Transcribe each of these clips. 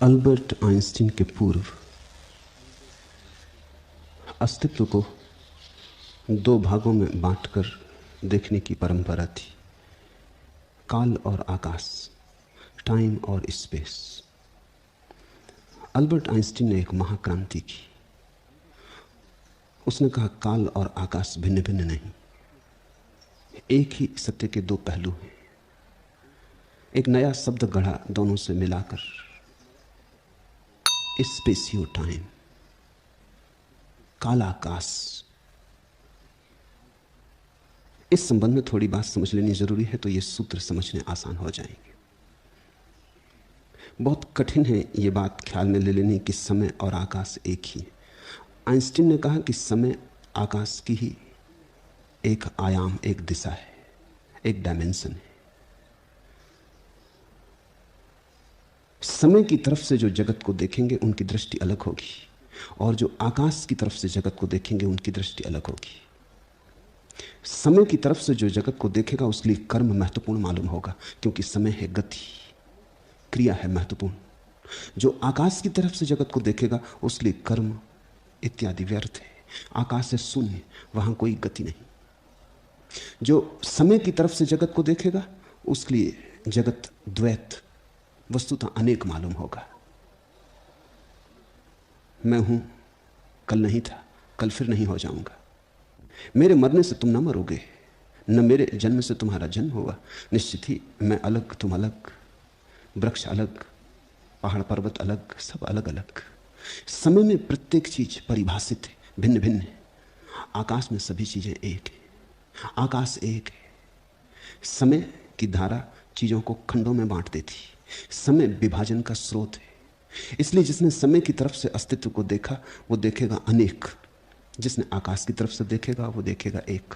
Albert Einstein के पूर्व अस्तित्व को दो भागों में बांटकर देखने की परंपरा थी, काल और आकाश, टाइम और स्पेस। अल्बर्ट आइंस्टीन ने एक महाक्रांति की। उसने कहा काल और आकाश भिन्न भिन्न नहीं, एक ही सत्य के दो पहलू हैं। एक नया शब्द गढ़ा दोनों से मिलाकर, स्पेसियो टाइम, काल आकाश। इस संबंध में थोड़ी बात समझ लेनी जरूरी है, तो ये सूत्र समझने आसान हो जाएंगे। बहुत कठिन है ये बात ख्याल में ले लेनी कि समय और आकाश एक ही है। आइंस्टीन ने कहा कि समय आकाश की ही एक आयाम, एक दिशा है, एक डायमेंशन है। समय की तरफ से जो जगत को देखेंगे उनकी दृष्टि अलग होगी, और जो आकाश की तरफ से जगत को देखेंगे उनकी दृष्टि अलग होगी। समय की तरफ से जो जगत को देखेगा उसके लिए कर्म महत्वपूर्ण मालूम होगा, क्योंकि समय है गति, क्रिया है महत्वपूर्ण। जो आकाश की तरफ से जगत को देखेगा उसके लिए कर्म इत्यादि व्यर्थ है। आकाश है शून्य, वहां कोई गति नहीं। जो समय की तरफ से जगत को देखेगा उसके लिए जगत द्वैत, वस्तुतः अनेक मालूम होगा। मैं हूं, कल नहीं था, कल फिर नहीं हो जाऊंगा। मेरे मरने से तुम न मरोगे, न मेरे जन्म से तुम्हारा जन्म होगा। निश्चित ही मैं अलग, तुम अलग, वृक्ष अलग, पहाड़ पर्वत अलग, सब अलग अलग। समय में प्रत्येक चीज परिभाषित है, भिन्न भिन्न है। आकाश में सभी चीजें एक है, आकाश एक है। समय की धारा चीजों को खंडों में बांट देती, समय विभाजन का स्रोत है। इसलिए जिसने समय की तरफ से अस्तित्व को देखा वो देखेगा अनेक, जिसने आकाश की तरफ से देखेगा वो देखेगा एक।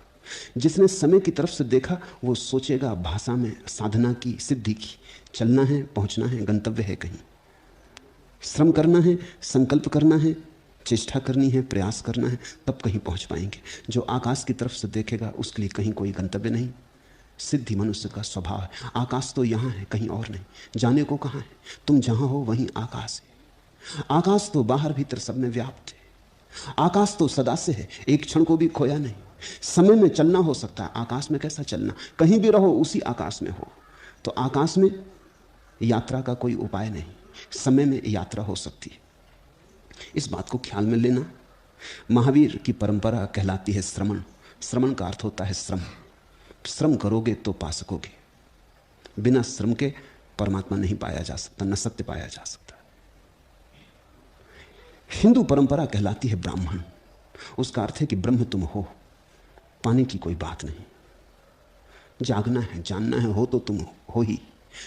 जिसने समय की तरफ से देखा वो सोचेगा भाषा में साधना की, सिद्धि की, चलना है, पहुंचना है, गंतव्य है, कहीं श्रम करना है, संकल्प करना है, चेष्टा करनी है, प्रयास करना है, तब कहीं पहुंच पाएंगे। जो आकाश की तरफ से देखेगा उसके लिए कहीं कोई गंतव्य नहीं, सिद्धि मनुष्य का स्वभाव है। आकाश तो यहां है, कहीं और नहीं। जाने को कहां है? तुम जहां हो वहीं आकाश है। आकाश तो बाहर भीतर सब में व्याप्त है। आकाश तो सदा से है, एक क्षण को भी खोया नहीं। समय में चलना हो सकता है, आकाश में कैसा चलना? कहीं भी रहो उसी आकाश में हो। तो आकाश में यात्रा का कोई उपाय नहीं, समय में यात्रा हो सकती है। इस बात को ख्याल में लेना। महावीर की परंपरा कहलाती है श्रमण। श्रमण का अर्थ होता है श्रम। श्रम करोगे तो पा सकोगे। बिना श्रम के परमात्मा नहीं पाया जा सकता, न सत्य पाया जा सकता। हिंदू परंपरा कहलाती है ब्राह्मण। उसका अर्थ है कि ब्रह्म तुम हो, पाने की कोई बात नहीं। जागना है, जानना है, हो तो तुम हो ही,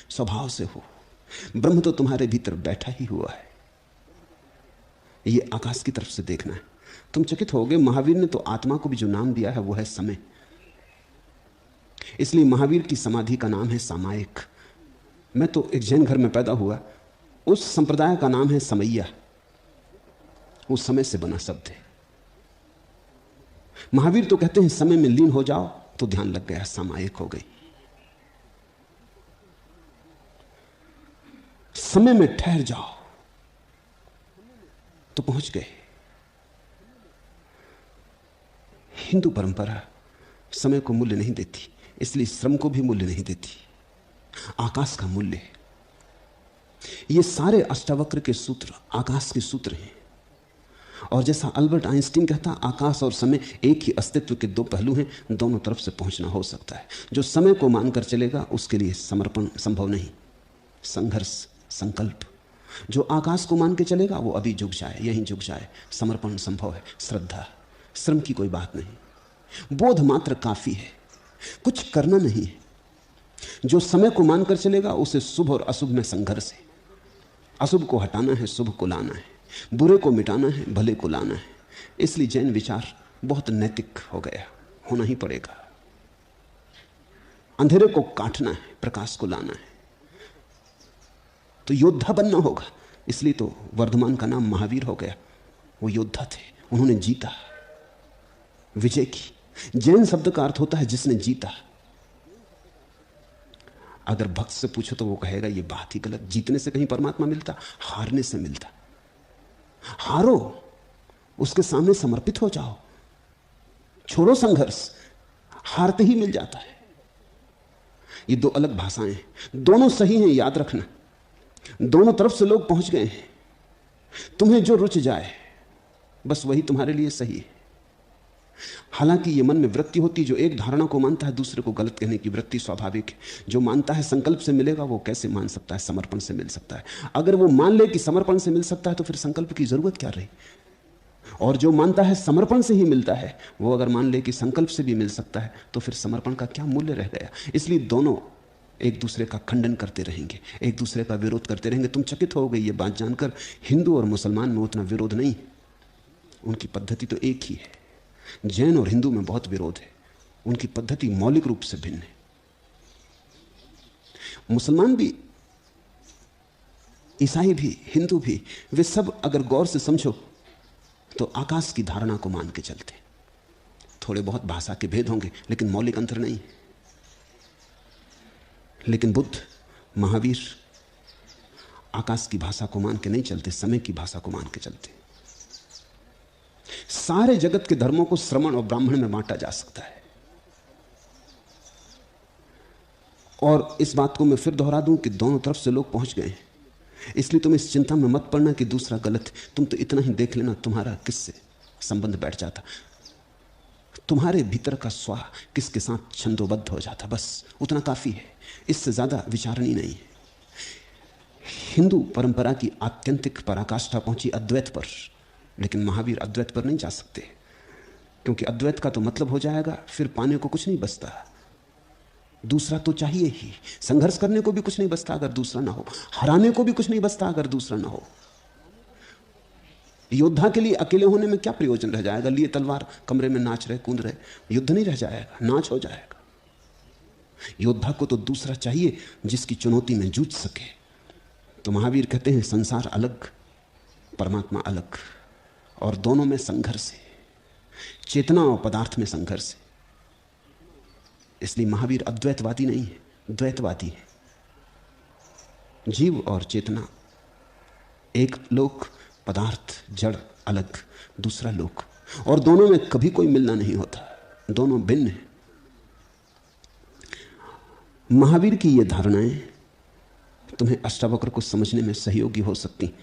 स्वभाव से हो। ब्रह्म तो तुम्हारे भीतर बैठा ही हुआ है। ये आकाश की तरफ से देखना है। तुम चकित होगे, महावीर ने तो आत्मा को भी जो नाम दिया है वो है समय। इसलिए महावीर की समाधि का नाम है सामायिक। मैं तो एक जैन घर में पैदा हुआ, उस संप्रदाय का नाम है समैया। वो समय से बना शब्द है। महावीर तो कहते हैं समय में लीन हो जाओ तो ध्यान लग गया, सामायिक हो गई। समय में ठहर जाओ तो पहुंच गए। हिंदू परंपरा समय को मूल्य नहीं देती, इसलिए श्रम को भी मूल्य नहीं देती। आकाश का मूल्य है। ये सारे अष्टावक्र के सूत्र आकाश के सूत्र हैं। और जैसा अल्बर्ट आइंस्टीन कहता, आकाश और समय एक ही अस्तित्व के दो पहलू हैं, दोनों तरफ से पहुंचना हो सकता है। जो समय को मानकर चलेगा उसके लिए समर्पण संभव नहीं, संघर्ष, संकल्प। जो आकाश को मान के चलेगा वो अभी झुक जाए, यहीं झुक जाए, समर्पण संभव है। श्रद्धा, श्रम की कोई बात नहीं, बोध मात्र काफी है, कुछ करना नहीं है। जो समय को मानकर चलेगा उसे शुभ और अशुभ में संघर्ष है। अशुभ को हटाना है, शुभ को लाना है, बुरे को मिटाना है, भले को लाना है। इसलिए जैन विचार बहुत नैतिक हो गया, होना ही पड़ेगा। अंधेरे को काटना है, प्रकाश को लाना है, तो योद्धा बनना होगा। इसलिए तो वर्धमान का नाम महावीर हो गया। वो योद्धा थे, उन्होंने जीता, विजय की। जैन शब्द का अर्थ होता है जिसने जीता। अगर भक्त से पूछो तो वो कहेगा ये बात ही गलत। जीतने से कहीं परमात्मा मिलता? हारने से मिलता। हारो, उसके सामने समर्पित हो जाओ, छोड़ो संघर्ष, हारते ही मिल जाता है। ये दो अलग भाषाएं हैं, दोनों सही हैं, याद रखना। दोनों तरफ से लोग पहुंच गए हैं। तुम्हें जो रुच जाए बस वही तुम्हारे लिए सही है। हालांकि ये मन में वृत्ति होती, जो एक धारणा को मानता है दूसरे को गलत कहने की वृत्ति स्वाभाविक है। जो मानता है संकल्प से मिलेगा वो कैसे मान सकता है समर्पण से मिल सकता है? अगर वो मान ले कि समर्पण से मिल सकता है तो फिर संकल्प की जरूरत क्या रही? और जो मानता है समर्पण से ही मिलता है, वो अगर मान ले कि संकल्प से भी मिल सकता है तो फिर समर्पण का क्या मूल्य रह गया? इसलिए दोनों एक दूसरे का खंडन करते रहेंगे, एक दूसरे का विरोध करते रहेंगे। तुम चकित हो गए ये बात जानकर, हिंदू और मुसलमान में उतना विरोध नहीं, उनकी पद्धति तो एक ही है। जैन और हिंदू में बहुत विरोध है, उनकी पद्धति मौलिक रूप से भिन्न है। मुसलमान भी, ईसाई भी, हिंदू भी, वे सब अगर गौर से समझो तो आकाश की धारणा को मान के चलते। थोड़े बहुत भाषा के भेद होंगे लेकिन मौलिक अंतर नहीं। लेकिन बुद्ध, महावीर आकाश की भाषा को मान के नहीं चलते, समय की भाषा को मान के चलते। सारे जगत के धर्मों को श्रमण और ब्राह्मण में बांटा जा सकता है। और इस बात को मैं फिर दोहरा दूं कि दोनों तरफ से लोग पहुंच गए हैं। इसलिए तुम इस चिंता में मत पड़ना कि दूसरा गलत है। तुम तो इतना ही देख लेना तुम्हारा किससे संबंध बैठ जाता, तुम्हारे भीतर का स्वा किसके साथ छंदोबद्ध हो जाता, बस उतना काफी है। इससे ज्यादा विचारणी नहीं है। हिंदू परंपरा की आत्यंतिक पराकाष्ठा पहुंची अद्वैत पर, लेकिन महावीर अद्वैत पर नहीं जा सकते, क्योंकि अद्वैत का तो मतलब हो जाएगा फिर पाने को कुछ नहीं बचता, दूसरा तो चाहिए ही। संघर्ष करने को भी कुछ नहीं बचता अगर दूसरा ना हो, हराने को भी कुछ नहीं बचता अगर दूसरा ना हो। योद्धा के लिए अकेले होने में क्या प्रयोजन रह जाएगा? लिए तलवार कमरे में नाच रहे, कूद रहे, युद्ध नहीं रह जाएगा, नाच हो जाएगा। योद्धा को तो दूसरा चाहिए जिसकी चुनौती में जूझ सके। तो महावीर कहते हैं संसार अलग, परमात्मा अलग, और दोनों में संघर्ष है, चेतना और पदार्थ में संघर्ष है। इसलिए महावीर अद्वैतवादी नहीं है, द्वैतवादी है। जीव और चेतना एक लोक, पदार्थ जड़ अलग दूसरा लोक, और दोनों में कभी कोई मिलना नहीं होता, दोनों भिन्न है। महावीर की ये धारणाएं तुम्हें अष्टावक्र को समझने में सहयोगी हो सकती।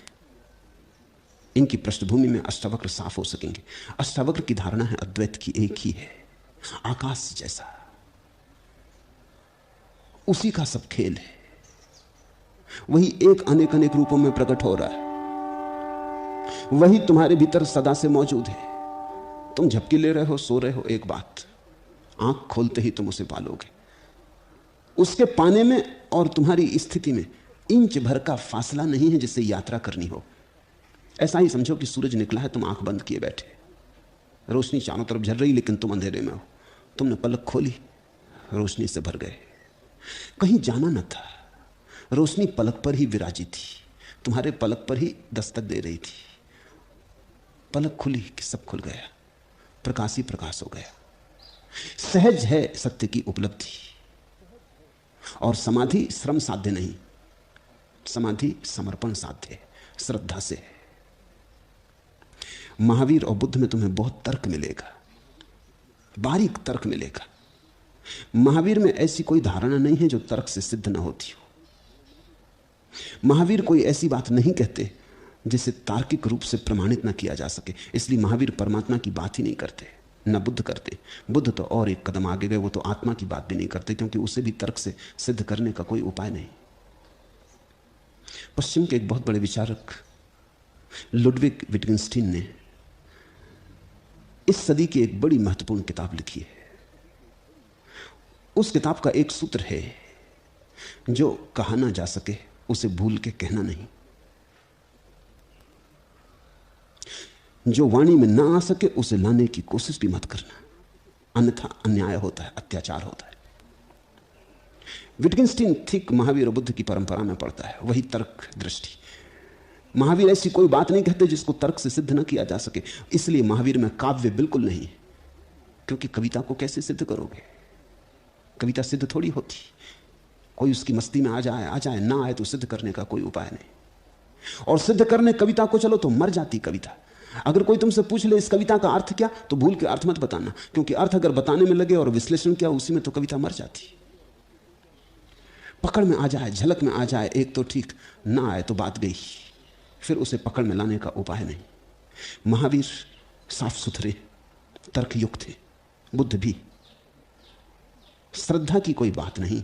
इनकी पृष्ठभूमि में अष्टावक्र साफ हो सकेंगे। अष्टावक्र की धारणा है अद्वैत की एक ही है, आकाश जैसा, उसी का सब खेल है, वही एक अनेक अनेक रूपों में प्रकट हो रहा है, वही तुम्हारे भीतर सदा से मौजूद है। तुम झपकी ले रहे हो, सो रहे हो, एक बात, आंख खोलते ही तुम उसे पालोगे। उसके पाने में और तुम्हारी स्थिति में इंच भर का फासला नहीं है जिससे यात्रा करनी हो। ऐसा ही समझो कि सूरज निकला है, तुम आंख बंद किए बैठे, रोशनी चारों तरफ झल रही, लेकिन तुम अंधेरे में हो। तुमने पलक खोली, रोशनी से भर गए, कहीं जाना न था, रोशनी पलक पर ही विराजी थी, तुम्हारे पलक पर ही दस्तक दे रही थी। पलक खुली कि सब खुल गया, प्रकाश ही प्रकाश हो गया। सहज है सत्य की उपलब्धि। और समाधि श्रम साध्य नहीं, समाधि समर्पण साध्य है, श्रद्धा से है। महावीर और बुद्ध में तुम्हें बहुत तर्क मिलेगा, बारीक तर्क मिलेगा। महावीर में ऐसी कोई धारणा नहीं है जो तर्क से सिद्ध न होती हो। महावीर कोई ऐसी बात नहीं कहते जिसे तार्किक रूप से प्रमाणित न किया जा सके। इसलिए महावीर परमात्मा की बात ही नहीं करते, न बुद्ध करते। बुद्ध तो और एक कदम आगे गए, वो तो आत्मा की बात भी नहीं करते, क्योंकि उसे भी तर्क से सिद्ध करने का कोई उपाय नहीं। पश्चिम के एक बहुत बड़े विचारक लुडविग विटगेंस्टीन ने इस सदी की एक बड़ी महत्वपूर्ण किताब लिखी है। उस किताब का एक सूत्र है, जो कहा ना जा सके उसे भूल के कहना नहीं, जो वाणी में ना आ सके उसे लाने की कोशिश भी मत करना, अन्यथा अन्याय होता है, अत्याचार होता है। विटगेंस्टीन ठीक महावीर और बुद्ध की परंपरा में पड़ता है, वही तर्क दृष्टि। महावीर ऐसी कोई बात नहीं कहते जिसको तर्क से सिद्ध न किया जा सके। इसलिए महावीर में काव्य बिल्कुल नहीं है, क्योंकि कविता को कैसे सिद्ध करोगे? कविता सिद्ध थोड़ी होती, कोई उसकी मस्ती में आ जाए, ना आए तो सिद्ध करने का कोई उपाय नहीं। और सिद्ध करने कविता को चलो तो मर जाती कविता। अगर कोई तुमसे पूछ ले इस कविता का अर्थ क्या, तो भूल के अर्थ मत बताना, क्योंकि अर्थ अगर बताने में लगे और विश्लेषण किया उसी में, तो कविता मर जाती। पकड़ में आ जाए, झलक में आ जाए एक तो ठीक, ना आए तो बात गई, फिर उसे पकड़ में लाने का उपाय नहीं। महावीर साफ सुथरे तर्कयुक्त थे, बुद्ध भी। श्रद्धा की कोई बात नहीं,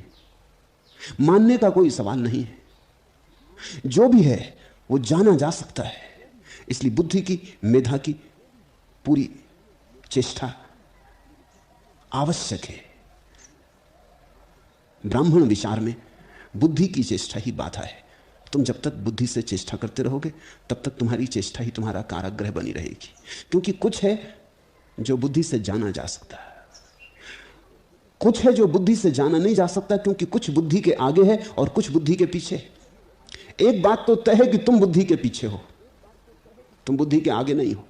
मानने का कोई सवाल नहीं है, जो भी है वो जाना जा सकता है। इसलिए बुद्धि की, मेधा की पूरी चेष्टा आवश्यक है। ब्राह्मण विचार में बुद्धि की चेष्टा ही बाधा है। तुम जब तक बुद्धि से चेष्टा करते रहोगे तब तक तुम्हारी चेष्टा ही तुम्हारा कारागृह बनी रहेगी, क्योंकि कुछ है जो बुद्धि से जाना जा सकता है, कुछ है जो बुद्धि से जाना नहीं जा सकता, क्योंकि कुछ बुद्धि के आगे है और कुछ बुद्धि के पीछे। एक बात तो तय है कि तुम बुद्धि के पीछे हो, तुम बुद्धि के आगे नहीं हो।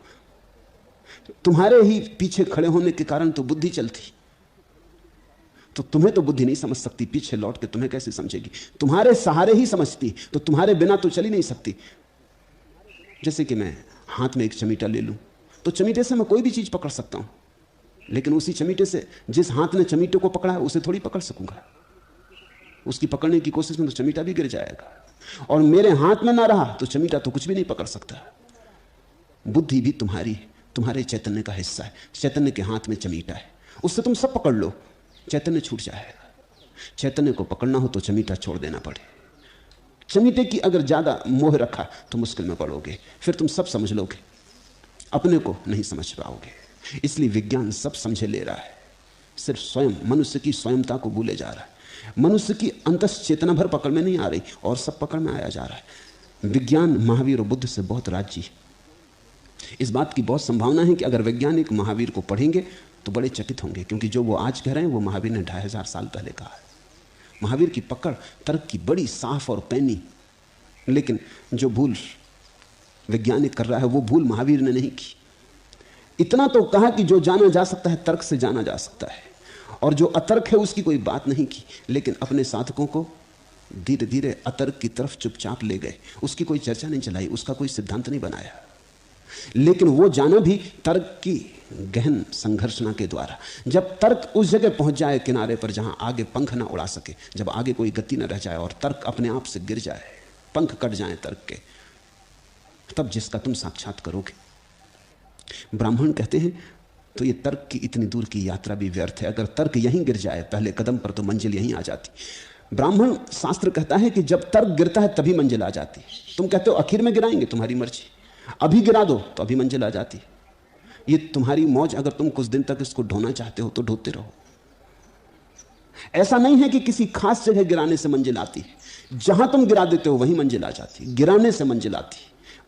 तुम्हारे ही पीछे खड़े होने के कारण तो बुद्धि चलती, तो तुम्हें तो बुद्धि नहीं समझ सकती, पीछे लौट के तुम्हें कैसे समझेगी? तुम्हारे सहारे ही समझती, तो तुम्हारे बिना तो चल ही नहीं सकती। जैसे कि मैं हाथ में एक चमीटा ले लूं, तो चमीटे से मैं कोई भी चीज पकड़ सकता हूं, लेकिन उसी चमीटे से जिस हाथ ने चमीटे को पकड़ा है उसे थोड़ी पकड़ सकूंगा। उसकी पकड़ने की कोशिश में तो चमीटा भी गिर जाएगा, और मेरे हाथ में ना रहा तो चमीटा तो कुछ भी नहीं पकड़ सकता। बुद्धि भी तुम्हारे चैतन्य का हिस्सा है। चैतन्य के हाथ में चमीटा है, उससे तुम सब पकड़ लो, चैतन्य छूट जाएगा। चैतन्य को पकड़ना हो तो चमीटा छोड़ देना पड़े। चमीटे की अगर ज्यादा मोह रखा तो मुश्किल में पड़ोगे, फिर तुम सब समझ लोगे, अपने को नहीं समझ पाओगे। इसलिए विज्ञान सब समझे ले रहा है, सिर्फ स्वयं मनुष्य की स्वयंता को भूले जा रहा है। मनुष्य की अंतस चेतना भर पकड़ में नहीं आ रही और सब पकड़ में आया जा रहा है। विज्ञान महावीर और बुद्ध से बहुत राजी। इस बात की बहुत संभावना है कि अगर वैज्ञानिक महावीर को पढ़ेंगे तो बड़े चकित होंगे, क्योंकि जो वो आज कह रहे हैं वो महावीर ने 2500 साल पहले कहा है। महावीर की पकड़ तर्क की बड़ी साफ और पैनी, लेकिन जो भूल वैज्ञानिक कर रहा है वो भूल महावीर ने नहीं की। इतना तो कहा कि जो जाना जा सकता है तर्क से जाना जा सकता है, और जो अतर्क है उसकी कोई बात नहीं की, लेकिन अपने साधकों को धीरे धीरे अतर्क की तरफ चुपचाप ले गए। उसकी कोई चर्चा नहीं चलाई, उसका कोई सिद्धांत नहीं बनाया, लेकिन वो जाना भी तर्क की गहन संघर्षणा के द्वारा। जब तर्क उस जगह पहुंच जाए किनारे पर जहां आगे पंख ना उड़ा सके, जब आगे कोई गति ना रह जाए और तर्क अपने आप से गिर जाए, पंख कट जाए तर्क के, तब जिसका तुम साक्षात करोगे। ब्राह्मण कहते हैं तो ये तर्क की इतनी दूर की यात्रा भी व्यर्थ है। अगर तर्क यहीं गिर जाए पहले कदम पर तो मंजिल यहीं आ जाती। ब्राह्मण शास्त्र कहता है कि जब तर्क गिरता है तभी मंजिल आ जाती। तुम कहते हो आखिर में गिराएंगे, तुम्हारी मर्जी, अभी गिरा दो तो अभी मंजिल आ जाती। ये तुम्हारी मौज, अगर तुम कुछ दिन तक इसको ढोना चाहते हो तो ढोते रहो। ऐसा नहीं है कि किसी खास जगह गिराने से मंजिल आती है, जहां तुम गिरा देते हो वहीं मंजिल आ जाती। गिराने से मंजिल आती,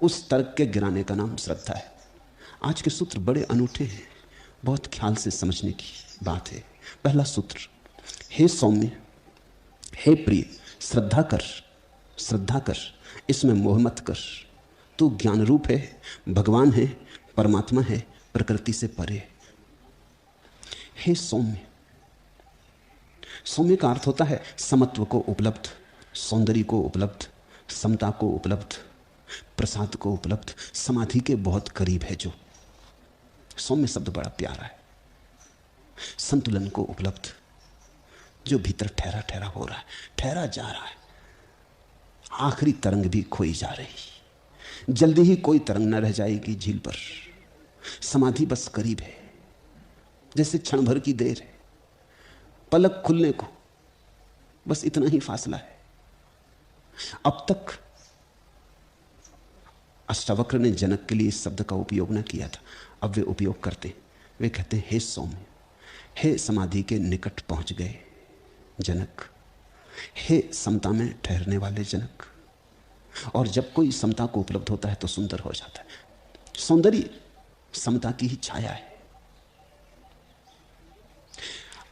उस तर्क के गिराने का नाम श्रद्धा है। आज के सूत्र बड़े अनूठे हैं, बहुत ख्याल से समझने की बात है। पहला सूत्र, हे सौम्य, हे प्रिय, श्रद्धा कर, श्रद्धा कर, इसमें मोह मत कर। तू ज्ञान रूप है, भगवान है, परमात्मा है, प्रकृति से परे। हे सौम्य, सौम्य का अर्थ होता है समत्व को उपलब्ध, सौंदर्य को उपलब्ध, समता को उपलब्ध, प्रसाद को उपलब्ध, समाधि के बहुत करीब है। जो सौम्य शब्द बड़ा प्यारा है। संतुलन को उपलब्ध, जो भीतर ठहरा ठहरा हो रहा है, ठहरा जा रहा है। आखिरी तरंग भी खोई जा रही, जल्दी ही कोई तरंग न रह जाएगी झील पर। समाधि बस करीब है, जैसे क्षण भर की देर है, पलक खुलने को बस इतना ही फासला है। अब तक अष्टावक्र ने जनक के लिए इस शब्द का उपयोग न किया था, अब वे उपयोग करते। वे कहते हैं, हे सौम्य, हे समाधि के निकट पहुंच गए जनक, हे समता में ठहरने वाले जनक। और जब कोई समता को उपलब्ध होता है तो सुंदर हो जाता है। सौंदर्य समता की ही छाया है।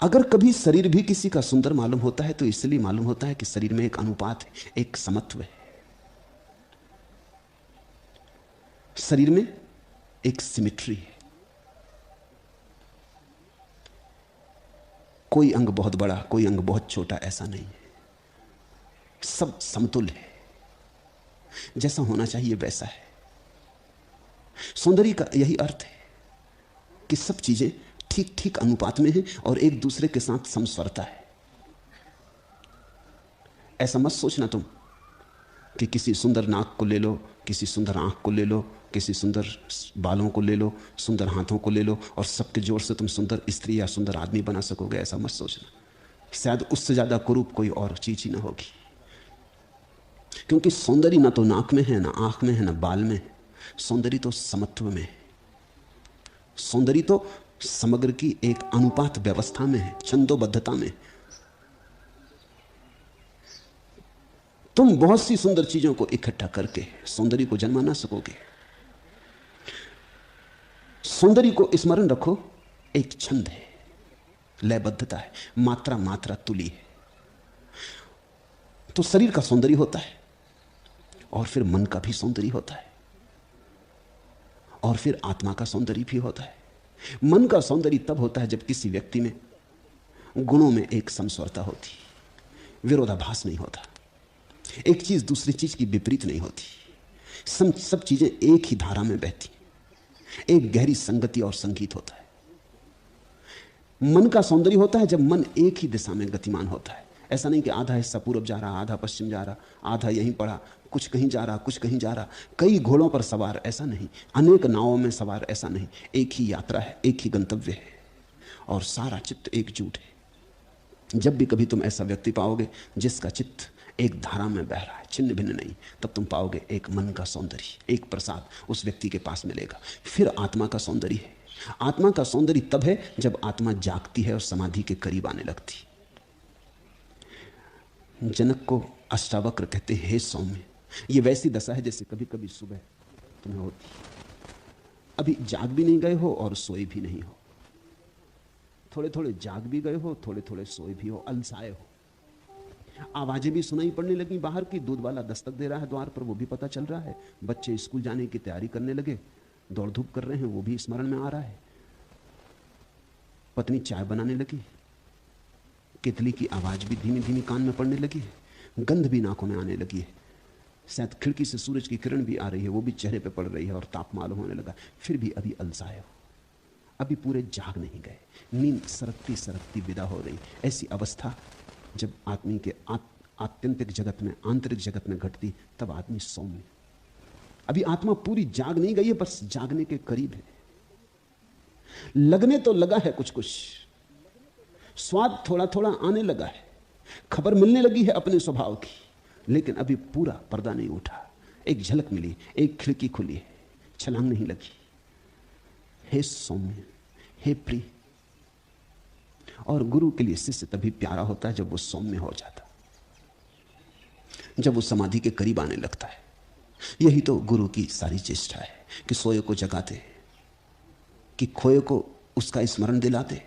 अगर कभी शरीर भी किसी का सुंदर मालूम होता है तो इसलिए मालूम होता है कि शरीर में एक अनुपात है, एक समत्व है, शरीर में एक सिमेट्री है। कोई अंग बहुत बड़ा, कोई अंग बहुत छोटा, ऐसा नहीं है। सब समतुल्य है, जैसा होना चाहिए वैसा है। सौंदर्य का यही अर्थ है कि सब चीजें ठीक ठीक अनुपात में हैं और एक दूसरे के साथ समस्वरता है। ऐसा मत सोचना तुम कि किसी सुंदर नाक को ले लो, किसी सुंदर आंख को ले लो, किसी सुंदर बालों को ले लो, सुंदर हाथों को ले लो और सबके जोर से तुम सुंदर स्त्री या सुंदर आदमी बना सकोगे। ऐसा मत सोचना, शायद उससे ज्यादा कुरूप कोई और चीज ही ना होगी। क्योंकि सौंदर्य ना तो नाक में है, ना आंख में है, ना बाल में है। सौंदर्य तो समत्व में है। सौंदर्य तो समग्र की एक अनुपात व्यवस्था में है, छंदोबद्धता में। तुम बहुत सी सुंदर चीजों को इकट्ठा करके सौंदर्य को जन्मा ना सकोगे। सौंदर्य को स्मरण रखो, एक छंद है, लयबद्धता है, मात्रा मात्रा तुली है। तो शरीर का सौंदर्य होता है और फिर मन का भी सौंदर्य होता है और फिर आत्मा का सौंदर्य भी होता है। मन का सौंदर्य तब होता है जब किसी व्यक्ति में गुणों में एक समस्वरता होती, विरोधाभास नहीं होता, एक चीज दूसरी चीज की विपरीत नहीं होती, सब चीजें एक ही धारा में बहती, एक गहरी संगति और संगीत होता है। मन का सौंदर्य होता है जब मन एक ही दिशा में गतिमान होता है। ऐसा नहीं कि आधा हिस्सा पूरब जा रहा, आधा पश्चिम जा रहा, आधा यहीं पड़ा, कुछ कहीं जा रहा, कुछ कहीं जा रहा, कई घोड़ों पर सवार, ऐसा नहीं, अनेक नावों में सवार, ऐसा नहीं। एक ही यात्रा है, एक ही गंतव्य है और सारा चित्त एकजुट है। जब भी कभी तुम ऐसा व्यक्ति पाओगे जिसका चित्त एक धारा में बह रहा है, छिन्न भिन्न नहीं, तब तुम पाओगे एक मन का सौंदर्य, एक प्रसाद उस व्यक्ति के पास मिलेगा। फिर आत्मा का सौंदर्य है। आत्मा का सौंदर्य तब है जब आत्मा जागती है और समाधि के करीब आने लगती। जनक को अष्टावक्र कहते हैं, हे सौम्य। ये वैसी दशा है जैसे कभी कभी सुबह तुम्हें होती, अभी जाग भी नहीं गए हो और सोए भी नहीं हो, थोड़े थोड़े जाग भी गए हो, थोड़े थोड़े सोए भी हो, अलसाए हो, आवाजें भी सुनाई पड़ने लगी बाहर की, दूध वाला दस्तक दे रहा है द्वार पर, वो भी पता चल रहा है, बच्चे स्कूल जाने की तैयारी करने लगे, दौड़ धूप कर रहे हैं, वो भी स्मरण में आ रहा है, पत्नी चाय बनाने लगी, केतली की आवाज भी धीमी धीमी कान में पड़ने लगी है, गंध भी नाकों में आने लगी है, शायद खिड़की से सूरज की किरण भी आ रही है, वो भी चेहरे पे पड़ रही है और ताप मालूम होने लगा। फिर भी अभी अलसाए हो, अभी पूरे जाग नहीं गए, नींद सरकती सरकती विदा हो रही। ऐसी अवस्था जब आदमी के आत्यंतिक जगत में, आंतरिक जगत में घटती, तब आदमी सौम्य। अभी आत्मा पूरी जाग नहीं गई है, बस जागने के करीब है। लगने तो लगा है कुछ कुछ, स्वाद थोड़ा थोड़ा आने लगा है, खबर मिलने लगी है अपने स्वभाव की, लेकिन अभी पूरा पर्दा नहीं उठा। एक झलक मिली, एक खिड़की खुली है, छलांग नहीं लगी। हे सौम्य, हे प्रिय। और गुरु के लिए शिष्य तभी प्यारा होता है जब वो सौम्य हो जाता, जब वो समाधि के करीब आने लगता है। यही तो गुरु की सारी चेष्टा है कि सोए को जगाते, कि खोए को उसका स्मरण दिलाते,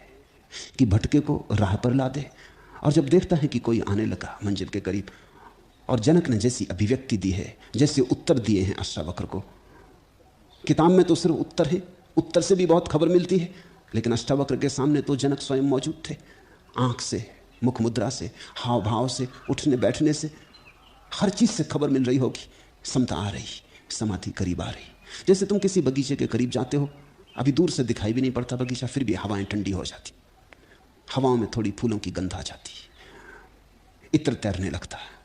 कि भटके को राह पर ला दे। और जब देखता है कि कोई आने लगा मंजिल के करीब, और जनक ने जैसी अभिव्यक्ति दी है, जैसे उत्तर दिए हैं अष्टावक्र को, किताब में तो सिर्फ उत्तर है, उत्तर से भी बहुत खबर मिलती है, लेकिन अष्टावक्र के सामने तो जनक स्वयं मौजूद थे। आंख से, मुख मुद्रा से, हाव भाव से, उठने बैठने से, हर चीज से खबर मिल रही होगी। समता आ रही, समाधि करीब आ रही। जैसे तुम किसी बगीचे के करीब जाते हो, अभी दूर से दिखाई भी नहीं पड़ता बगीचा, फिर भी हवाएं ठंडी हो जाती, हवाओं में थोड़ी फूलों की गंध आ जाती, इत्र तैरने लगता है।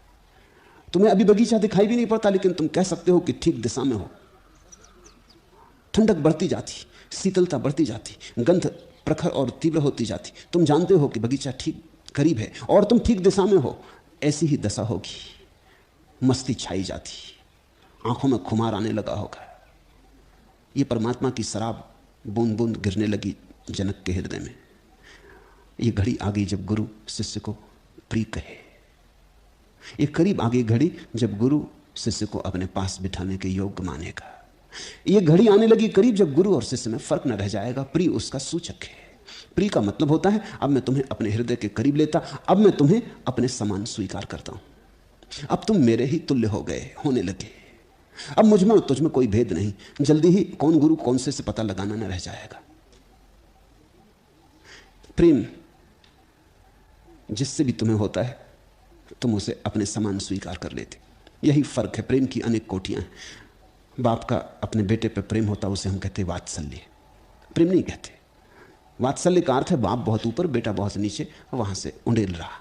तुम्हें अभी बगीचा दिखाई भी नहीं पड़ता, लेकिन तुम कह सकते हो कि ठीक दिशा में हो। ठंडक बढ़ती जाती, शीतलता बढ़ती जाती, गंध प्रखर और तीव्र होती जाती। तुम जानते हो कि बगीचा ठीक करीब है और तुम ठीक दिशा में हो। ऐसी ही दशा होगी, मस्ती छाई जाती, आंखों में खुमार आने लगा होगा। ये परमात्मा की शराब बूंद बूंद गिरने लगी जनक के हृदय में। ये घड़ी आ गई जब गुरु शिष्य को प्रिय कहे। ये करीब आ गई घड़ी जब गुरु शिष्य को अपने पास बिठाने के योग्य मानेगा। ये घड़ी आने लगी करीब जब गुरु और शिष्य में फर्क न रह जाएगा। प्रिय उसका सूचक है। प्रिय का मतलब होता है अब मैं तुम्हें अपने हृदय के करीब लेता, अब मैं तुम्हें अपने समान स्वीकार करता हूं, अब तुम मेरे ही तुल्य हो गए, होने लगे। अब मुझ में और तुझ में कोई भेद नहीं। जल्दी ही कौन गुरु कौन से पता लगाना न रह जाएगा। प्रेम जिससे भी तुम्हें होता है तुम उसे अपने समान स्वीकार कर लेते। यही फर्क है। प्रेम की अनेक कोटियां हैं। बाप का अपने बेटे पे प्रेम होता, उसे हम कहते वात्सल्य। प्रेम नहीं कहते। वात्सल्य का अर्थ है बाप बहुत ऊपर, बेटा बहुत नीचे, वहां से उंडेल रहा।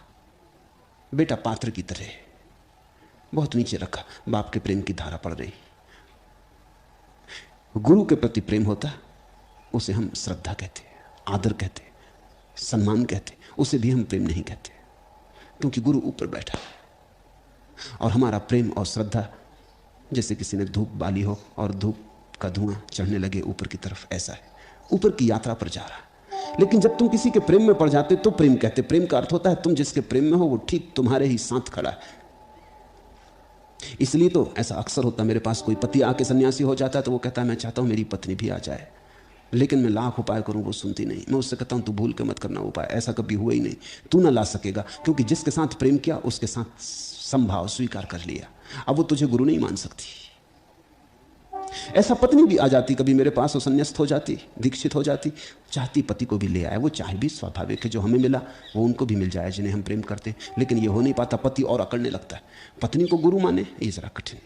बेटा पात्र की तरह बहुत नीचे रखा, बाप के प्रेम की धारा पड़ रही। गुरु के प्रति प्रेम होता, उसे हम श्रद्धा कहते, आदर कहते, सम्मान कहते। उसे भी हम प्रेम नहीं कहते, क्योंकि गुरु ऊपर बैठा है। और हमारा प्रेम और श्रद्धा जैसे किसी ने धूप बाली हो और धूप का धुआं चढ़ने लगे ऊपर की तरफ, ऐसा है। ऊपर की यात्रा पर जा रहा है। लेकिन जब तुम किसी के प्रेम में पड़ जाते तो प्रेम कहते। प्रेम का अर्थ होता है तुम जिसके प्रेम में हो वो ठीक तुम्हारे ही साथ खड़ा है। इसलिए तो ऐसा अक्सर होता, मेरे पास कोई पति आके सन्यासी हो जाता है तो वो कहता है मैं चाहता हूं मेरी पत्नी भी आ जाए, लेकिन मैं लाख उपाय करूं वो सुनती नहीं। मैं उससे कहता हूं तू भूल के मत करना उपाय, ऐसा कभी हुआ ही नहीं, तू ना ला सकेगा, क्योंकि जिसके साथ प्रेम किया उसके साथ संभाव स्वीकार कर लिया। अब वो तुझे गुरु नहीं मान सकती। ऐसा पत्नी भी आ जाती कभी मेरे पास, वो संन्यास्त हो जाती, दीक्षित हो जाती, चाहती पति को भी ले आए। वो चाहे भी स्वाभाविक है, जो हमें मिला वो उनको भी मिल जाए जिन्हें हम प्रेम करते हैं, लेकिन ये हो नहीं पाता। पति और अकड़ने लगता है। पत्नी को गुरु माने ये जरा कठिन।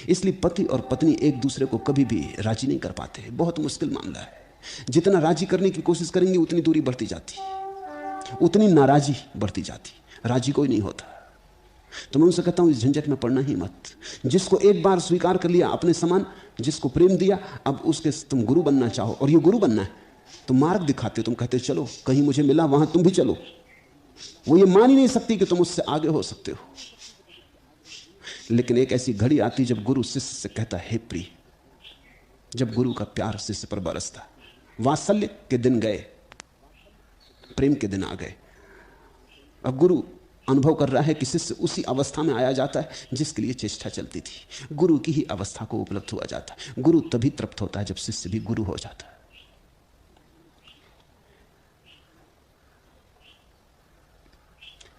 इसलिए पति और पत्नी एक दूसरे को कभी भी राजी नहीं कर पाते, बहुत मुश्किल मामला है। जितना राजी करने की कोशिश करेंगे उतनी दूरी बढ़ती जाती, उतनी नाराजी बढ़ती जाती, राजी कोई नहीं होता। तो मैं उनसे कहता हूं इस झंझट में पड़ना ही मत। जिसको एक बार स्वीकार कर लिया अपने समान, जिसको प्रेम दिया, अब उसके तुम गुरु बनना चाहो, और ये गुरु बनना है, तुम मार्ग दिखाते हो, तुम कहते चलो कहीं मुझे मिला वहां तुम भी चलो। वो ये मान ही नहीं सकती कि तुम उससे आगे हो सकते हो। लेकिन एक ऐसी घड़ी आती जब गुरु शिष्य से कहता हे प्रिय, जब गुरु का प्यार शिष्य पर बरसता। वात्सल्य के दिन गए, प्रेम के दिन आ गए। अब गुरु अनुभव कर रहा है कि शिष्य उसी अवस्था में आया जाता है जिसके लिए चेष्टा चलती थी। गुरु की ही अवस्था को उपलब्ध हुआ जाता है। गुरु तभी तृप्त होता है जब शिष्य भी गुरु हो जाता है।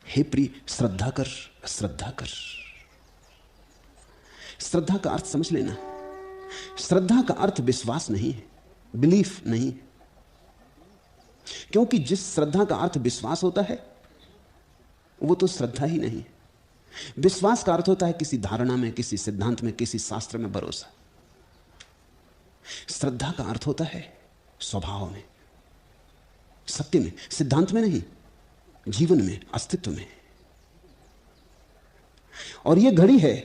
हे प्रिय, श्रद्धा कर, श्रद्धा कर। श्रद्धा का अर्थ समझ लेना। श्रद्धा का अर्थ विश्वास नहीं है, बिलीफ नहीं, क्योंकि जिस श्रद्धा का अर्थ विश्वास होता है वो तो श्रद्धा ही नहीं। विश्वास का अर्थ होता है किसी धारणा में, किसी सिद्धांत में, किसी शास्त्र में भरोसा। श्रद्धा का अर्थ होता है स्वभाव में, सत्य में, सिद्धांत में नहीं, जीवन में, अस्तित्व में। और यह घड़ी है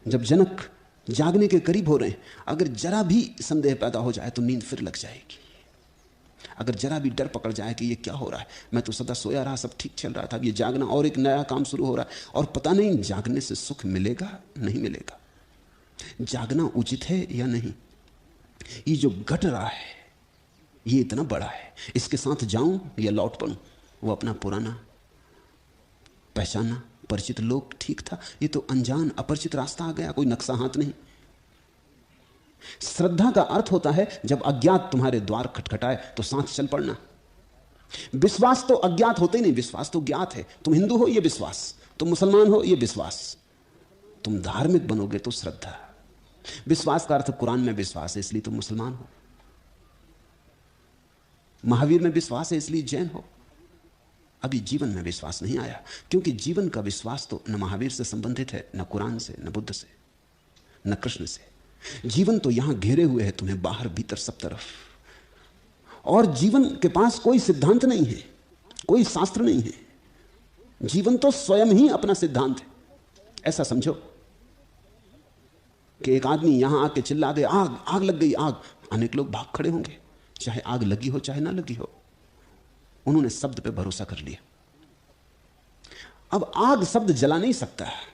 जब जनक जागने के करीब हो रहे हैं। अगर जरा भी संदेह पैदा हो जाए तो नींद फिर लग जाएगी। अगर जरा भी डर पकड़ जाए कि ये क्या हो रहा है, मैं तो सदा सोया रहा, सब ठीक चल रहा था, अब ये जागना और एक नया काम शुरू हो रहा है, और पता नहीं जागने से सुख मिलेगा नहीं मिलेगा, जागना उचित है या नहीं, ये जो घट रहा है ये इतना बड़ा है, इसके साथ जाऊं या लौट पड़ूं। वो अपना पुराना पहचाना परिचित लोक ठीक था, ये तो अनजान अपरिचित रास्ता आ गया, कोई नक्शा हाथ नहीं। श्रद्धा का अर्थ होता है जब अज्ञात तुम्हारे द्वार खटखटाए तो साथ चल पड़ना। विश्वास तो अज्ञात होते ही नहीं, विश्वास तो ज्ञात है। तुम हिंदू हो ये विश्वास, तुम मुसलमान हो ये विश्वास, तुम धार्मिक बनोगे तो श्रद्धा। विश्वास का अर्थ कुरान में विश्वास है इसलिए तुम मुसलमान हो, महावीर में विश्वास है इसलिए जैन हो। अभी जीवन में विश्वास नहीं आया, क्योंकि जीवन का विश्वास तो न महावीर से संबंधित है, न कुरान से, न बुद्ध से, न कृष्ण से। जीवन तो यहां घेरे हुए है तुम्हें, बाहर भीतर सब तरफ। और जीवन के पास कोई सिद्धांत नहीं है, कोई शास्त्र नहीं है। जीवन तो स्वयं ही अपना सिद्धांत है। ऐसा समझो कि एक आदमी यहां आके चिल्ला दे आग, आग लग गई, आग, अनेक लोग भाग खड़े होंगे, चाहे आग लगी हो चाहे ना लगी हो। उन्होंने शब्द पे भरोसा कर लिया। अब आग शब्द जला नहीं सकता है।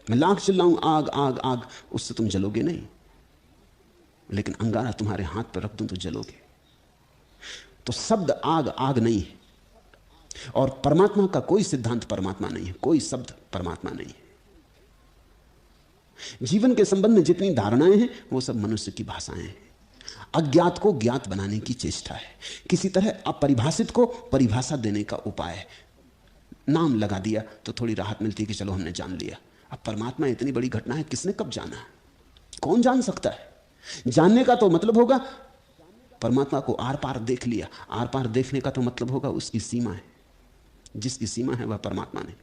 मैं लाख चिल्लाऊं आग आग आग, उससे तुम जलोगे नहीं, लेकिन अंगारा तुम्हारे हाथ पर रख दूं तो जलोगे। तो शब्द आग आग नहीं है, और परमात्मा का कोई सिद्धांत परमात्मा नहीं है, कोई शब्द परमात्मा नहीं है। जीवन के संबंध में जितनी धारणाएं हैं वो सब मनुष्य की भाषाएं हैं। अज्ञात को ज्ञात बनाने की चेष्टा है, किसी तरह अपरिभाषित को परिभाषा देने का उपाय है। नाम लगा दिया तो थोड़ी राहत मिलती है कि चलो हमने जान लिया। अब परमात्मा इतनी बड़ी घटना है, किसने कब जाना, कौन जान सकता है। जानने का तो मतलब होगा परमात्मा को आर पार देख लिया। आर पार देखने का तो मतलब होगा उसकी सीमा है, जिसकी सीमा है वह परमात्मा नहीं,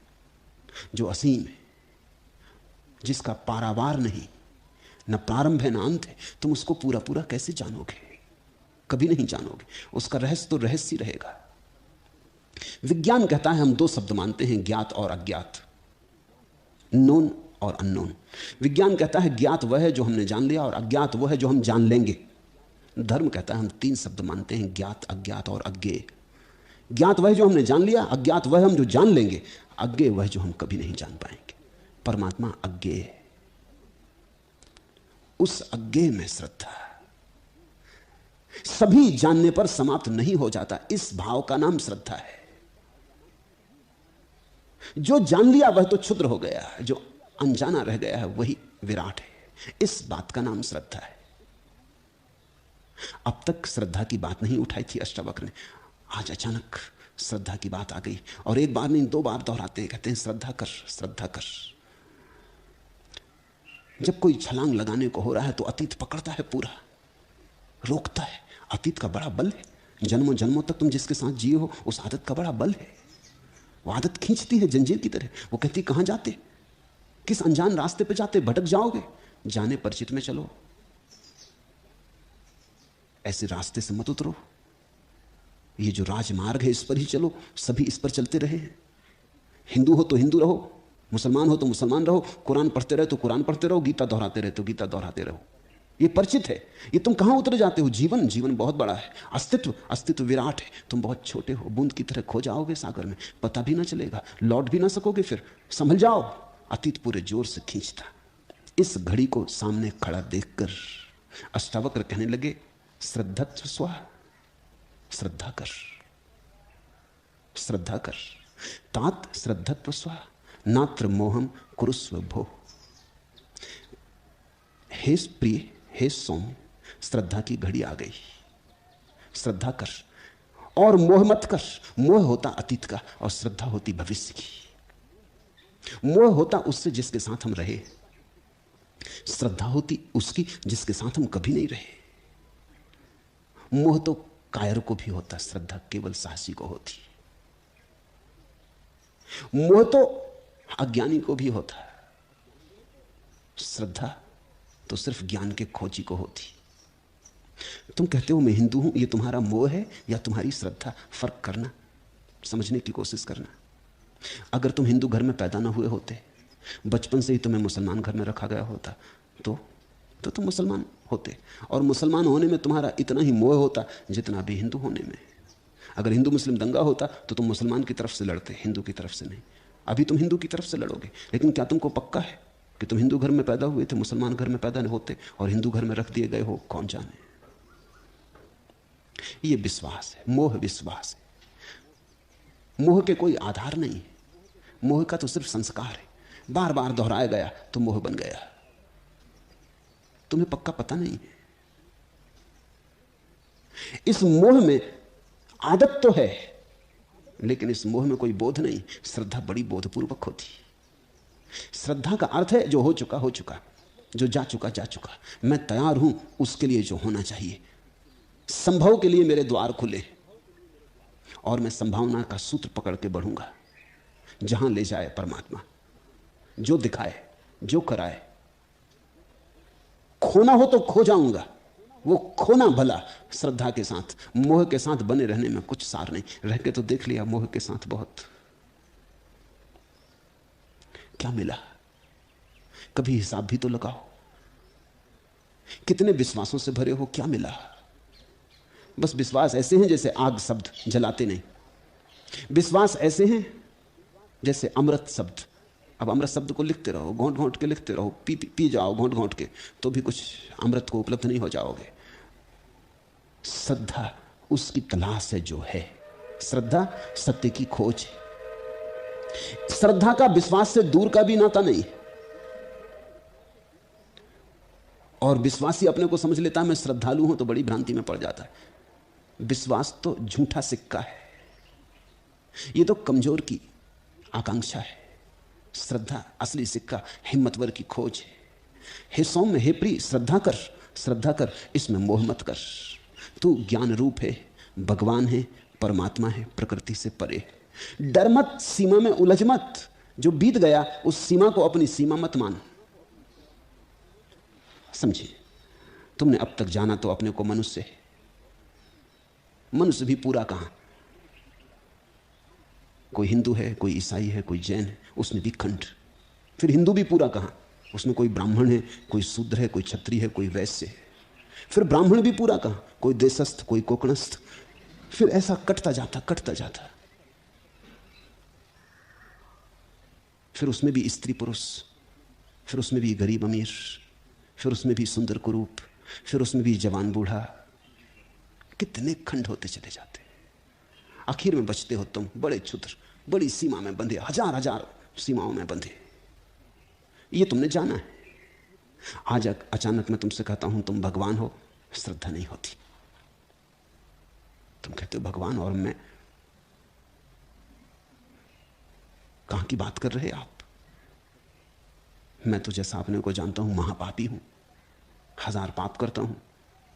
जो असीम है, जिसका पारावार नहीं, न प्रारंभ है न अंत है। तुम उसको पूरा पूरा कैसे जानोगे? कभी नहीं जानोगे। उसका रहस्य तो रहस्य ही रहेगा। विज्ञान कहता है हम दो शब्द मानते हैं, ज्ञात और अज्ञात, नोन और अननोन। विज्ञान कहता है ज्ञात वह है जो हमने जान लिया और अज्ञात वह है जो हम जान लेंगे। धर्म कहता है हम तीन शब्द मानते हैं, ज्ञात, अज्ञात और अज्ञेय। ज्ञात वह जो हमने जान लिया, अज्ञात वह हम जो जान लेंगे, अज्ञेय वह जो हम कभी नहीं जान पाएंगे। परमात्मा अज्ञेय है। उस अज्ञेय में श्रद्धा। सभी जानने पर समाप्त नहीं हो जाता, इस भाव का नाम श्रद्धा है। जो जान लिया वह तो क्षुद्र हो गया, जो अनजाना रह गया है वही विराट है। इस बात का नाम श्रद्धा है। अब तक श्रद्धा की बात नहीं उठाई थी अष्टावक्र ने, आज अचानक श्रद्धा की बात आ गई और एक बार नहीं दो बार दोहराते हैं, कहते हैं श्रद्धा कर, श्रद्धा कर। जब कोई छलांग लगाने को हो रहा है तो अतीत पकड़ता है, पूरा रोकता है। अतीत का बड़ा बल है। जन्मों जन्मों तक तुम जिसके साथ जिए हो उस आदत का बड़ा बल है। वो आदत खींचती है जंजीर की तरह। वो कहती कहां जाते, किस अनजान रास्ते पे जाते, भटक जाओगे, जाने परिचित में चलो, ऐसे रास्ते से मत उतरो। ये जो राजमार्ग है इस पर ही चलो। सभी इस पर चलते रहे हैं। हिंदू हो तो हिंदू रहो, मुसलमान हो तो मुसलमान रहो, कुरान पढ़ते रहे तो कुरान पढ़ते रहो, गीता दोहराते रहे तो गीता दोहराते रहो। ये परिचित है। ये तुम कहां उतर जाते हो? जीवन, जीवन बहुत बड़ा है। अस्तित्व, अस्तित्व विराट है। तुम बहुत छोटे हो, बूंद की तरह खो जाओगे सागर में, पता भी ना चलेगा, लौट भी ना सकोगे। फिर संभल जाओ। अतीत पूरे जोर से खींचता। इस घड़ी को सामने खड़ा देखकर अष्टावक्र कहने लगे श्रद्धत्व स्व, श्रद्धा कर, श्रद्धा कर। तात श्रद्धत्व स्व नात्र मोहम कुरुस्व भो। हे प्रिय, हे सौम्य, श्रद्धा की घड़ी आ गई। श्रद्धा कर और मोह मत कर। मोह होता अतीत का और श्रद्धा होती भविष्य की। मोह होता उससे जिसके साथ हम रहे, श्रद्धा होती उसकी जिसके साथ हम कभी नहीं रहे। मोह तो कायर को भी होता, श्रद्धा केवल साहसी को होती। मोह तो अज्ञानी को भी होता, श्रद्धा तो सिर्फ ज्ञान के खोजी को होती। तुम कहते हो मैं हिंदू हूं, ये तुम्हारा मोह है या तुम्हारी श्रद्धा? फर्क करना, समझने की कोशिश करना। अगर तुम हिंदू घर में पैदा ना हुए होते, बचपन से ही तुम्हें मुसलमान घर में रखा गया होता, तो तुम मुसलमान होते। और मुसलमान होने में तुम्हारा इतना ही मोह होता जितना भी हिंदू होने में। अगर हिंदू मुस्लिम दंगा होता तो तुम मुसलमान की तरफ से लड़ते, हिंदू की तरफ से नहीं। अभी तुम हिंदू की तरफ से लड़ोगे, लेकिन क्या तुमको पक्का है कि तुम हिंदू घर में पैदा हुए थे, मुसलमान घर में पैदा नहीं होते और हिंदू घर में रख दिए गए हो? कौन जाने। ये विश्वास है, मोह विश्वास है। मोह के कोई आधार नहीं है। मोह का तो सिर्फ संस्कार है, बार बार दोहराया गया तो मोह बन गया। तुम्हें पक्का पता नहीं है। इस मोह में आदत तो है, लेकिन इस मोह में कोई बोध नहीं। श्रद्धा बड़ी बोधपूर्वक होती। श्रद्धा का अर्थ है जो हो चुका हो चुका, जो जा चुका जा चुका। मैं तैयार हूं उसके लिए जो होना चाहिए। संभव के लिए मेरे द्वार खुले और मैं संभावना का सूत्र पकड़ के बढ़ूंगा, जहां ले जाए परमात्मा, जो दिखाए, जो कराए। खोना हो तो खो जाऊंगा, वो खोना भला श्रद्धा के साथ। मोह के साथ बने रहने में कुछ सार नहीं। रह के तो देख लिया मोह के साथ बहुत। क्या मिला? कभी हिसाब भी तो लगाओ। कितने विश्वासों से भरे हो, क्या मिला? बस विश्वास ऐसे हैं जैसे आग शब्द, जलाते नहीं। विश्वास ऐसे हैं जैसे अमृत शब्द। अब अमृत शब्द को लिखते रहो, घोंट घोंट के लिखते रहो, पी जाओ घोंट घोंट के, तो भी कुछ अमृत को उपलब्ध नहीं हो जाओगे। श्रद्धा उसकी तलाश है जो है। श्रद्धा सत्य की खोज है। श्रद्धा का विश्वास से दूर का भी नाता नहीं। और विश्वासी अपने को समझ लेता है मैं श्रद्धालु हूं तो बड़ी भ्रांति में पड़ जाता है। विश्वास तो झूठा सिक्का है, ये तो कमजोर की आकांक्षा है। श्रद्धा असली सिक्का, हिम्मतवर की खोज है। हे सौम्य, हे प्रिय, श्रद्धा कर, श्रद्धा कर, इसमें मोह मत कर। तू ज्ञान रूप है, भगवान है, परमात्मा है, प्रकृति से परे। डर मत, सीमा में उलझ मत। जो बीत गया उस सीमा को अपनी सीमा मत मान। समझे? तुमने अब तक जाना तो अपने को मनुष्य है। मनुष्य भी पूरा कहां? कोई हिंदू है, कोई ईसाई है, कोई जैन है, उसमें भी खंड। फिर हिंदू भी पूरा कहां? उसमें कोई ब्राह्मण है, कोई शूद्र है, कोई क्षत्रिय है, कोई वैश्य है। फिर ब्राह्मण भी पूरा कहां? कोई देशस्थ, कोई कोकणस्थ। फिर ऐसा कटता जाता, कटता जाता। फिर उसमें भी स्त्री पुरुष, फिर उसमें भी गरीब अमीर, फिर उसमें भी सुंदर कुरूप, फिर उसमें भी जवान बूढ़ा। कितने खंड होते चले जाते। आखिर में बचते हो तुम बड़े क्षुद्र, बड़ी सीमा में बंधे, हजार हजार सीमाओं में बंधे। ये तुमने जाना है। आज अचानक मैं तुमसे कहता हूं तुम भगवान हो, श्रद्धा नहीं होती। तुम कहते हो भगवान, और मैं। कहां की बात कर रहे आप? मैं तो जैसा अपने को जानता हूं महापापी हूं, हजार पाप करता हूं,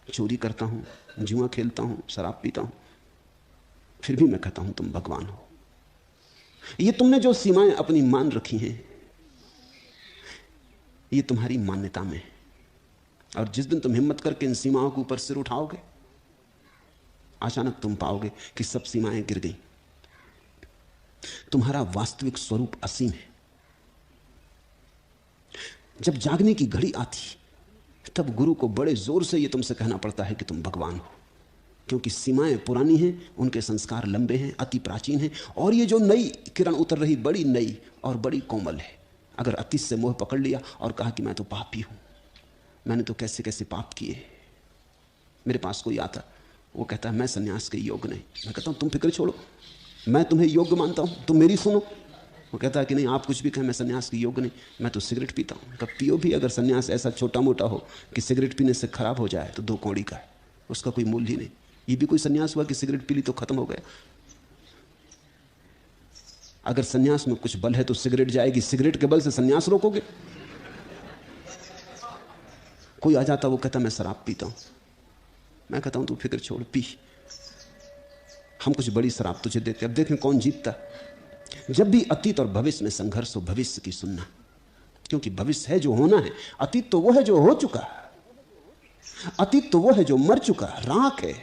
चोरी करता हूं, जुआ खेलता हूं, शराब पीता हूं, फिर भी मैं कहता हूं तुम भगवान हो। ये तुमने जो सीमाएं अपनी मान रखी हैं, ये तुम्हारी मान्यता में है। और जिस दिन तुम हिम्मत करके इन सीमाओं के ऊपर सिर उठाओगे, अचानक तुम पाओगे कि सब सीमाएं गिर गई। तुम्हारा वास्तविक स्वरूप असीम है। जब जागने की घड़ी आती, तब गुरु को बड़े जोर से यह तुमसे कहना पड़ता है कि तुम भगवान हो, क्योंकि सीमाएं पुरानी हैं, उनके संस्कार लंबे हैं, अति प्राचीन हैं, और ये जो नई किरण उतर रही, बड़ी नई और बड़ी कोमल है। अगर अतीत से मोह पकड़ लिया और कहा कि मैं तो पापी हूं, मैंने तो कैसे कैसे पाप किए। मेरे पास कोई आता, वो कहता है मैं सन्यास के योग्य नहीं। मैं कहता हूं तुम फिक्र छोड़ो, मैं तुम्हें योग्य मानता हूं, तुम मेरी सुनो। वो कहता है कि नहीं, आप कुछ भी कहें, मैं सन्यास के योग्य नहीं, मैं तो सिगरेट पीता हूं। कब पियो भी, अगर सन्यास ऐसा छोटा मोटा हो कि सिगरेट पीने से खराब हो जाए तो 2 कौड़ी का है, उसका कोई मूल्य ही नहीं। ये भी कोई सन्यास हुआ कि सिगरेट पी ली तो खत्म हो गया। अगर सन्यास में कुछ बल है तो सिगरेट जाएगी, सिगरेट के बल से सन्यास रोकोगे? कोई आ जाता, वो कहता मैं शराब पीता हूं। मैं कहता हूं तू फिक्र छोड़, पी, हम कुछ बड़ी शराब तुझे देते। अब देखें कौन जीतता। जब भी अतीत और भविष्य में संघर्ष हो, भविष्य की सुनना, क्योंकि भविष्य है जो होना है, अतीत तो वो है जो हो चुका, अतीत तो वो है जो मर चुका, राख है।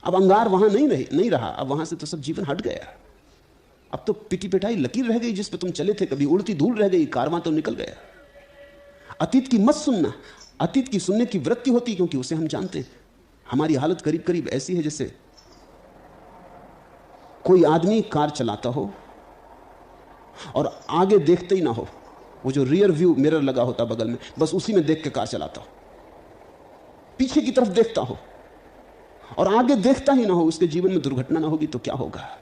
अब अंगार वहां नहीं रहा, अब वहां से तो सब जीवन हट गया। अब तो पिटी पिटाई लकीर रह गई जिस पे तुम चले थे, कभी उड़ती धूल रह गई, कारवां तो निकल गया। अतीत की मत सुनना। अतीत की सुनने की वृत्ति होती, क्योंकि उसे हम जानते हैं। हमारी हालत करीब करीब ऐसी है जैसे कोई आदमी कार चलाता हो और आगे देखते ही ना हो, वो जो रियर व्यू मिरर लगा होता बगल में, बस उसी में देख के कार चलाता हो। पीछे की तरफ देखता हो और आगे देखता ही ना हो, उसके जीवन में दुर्घटना ना होगी तो क्या होगा।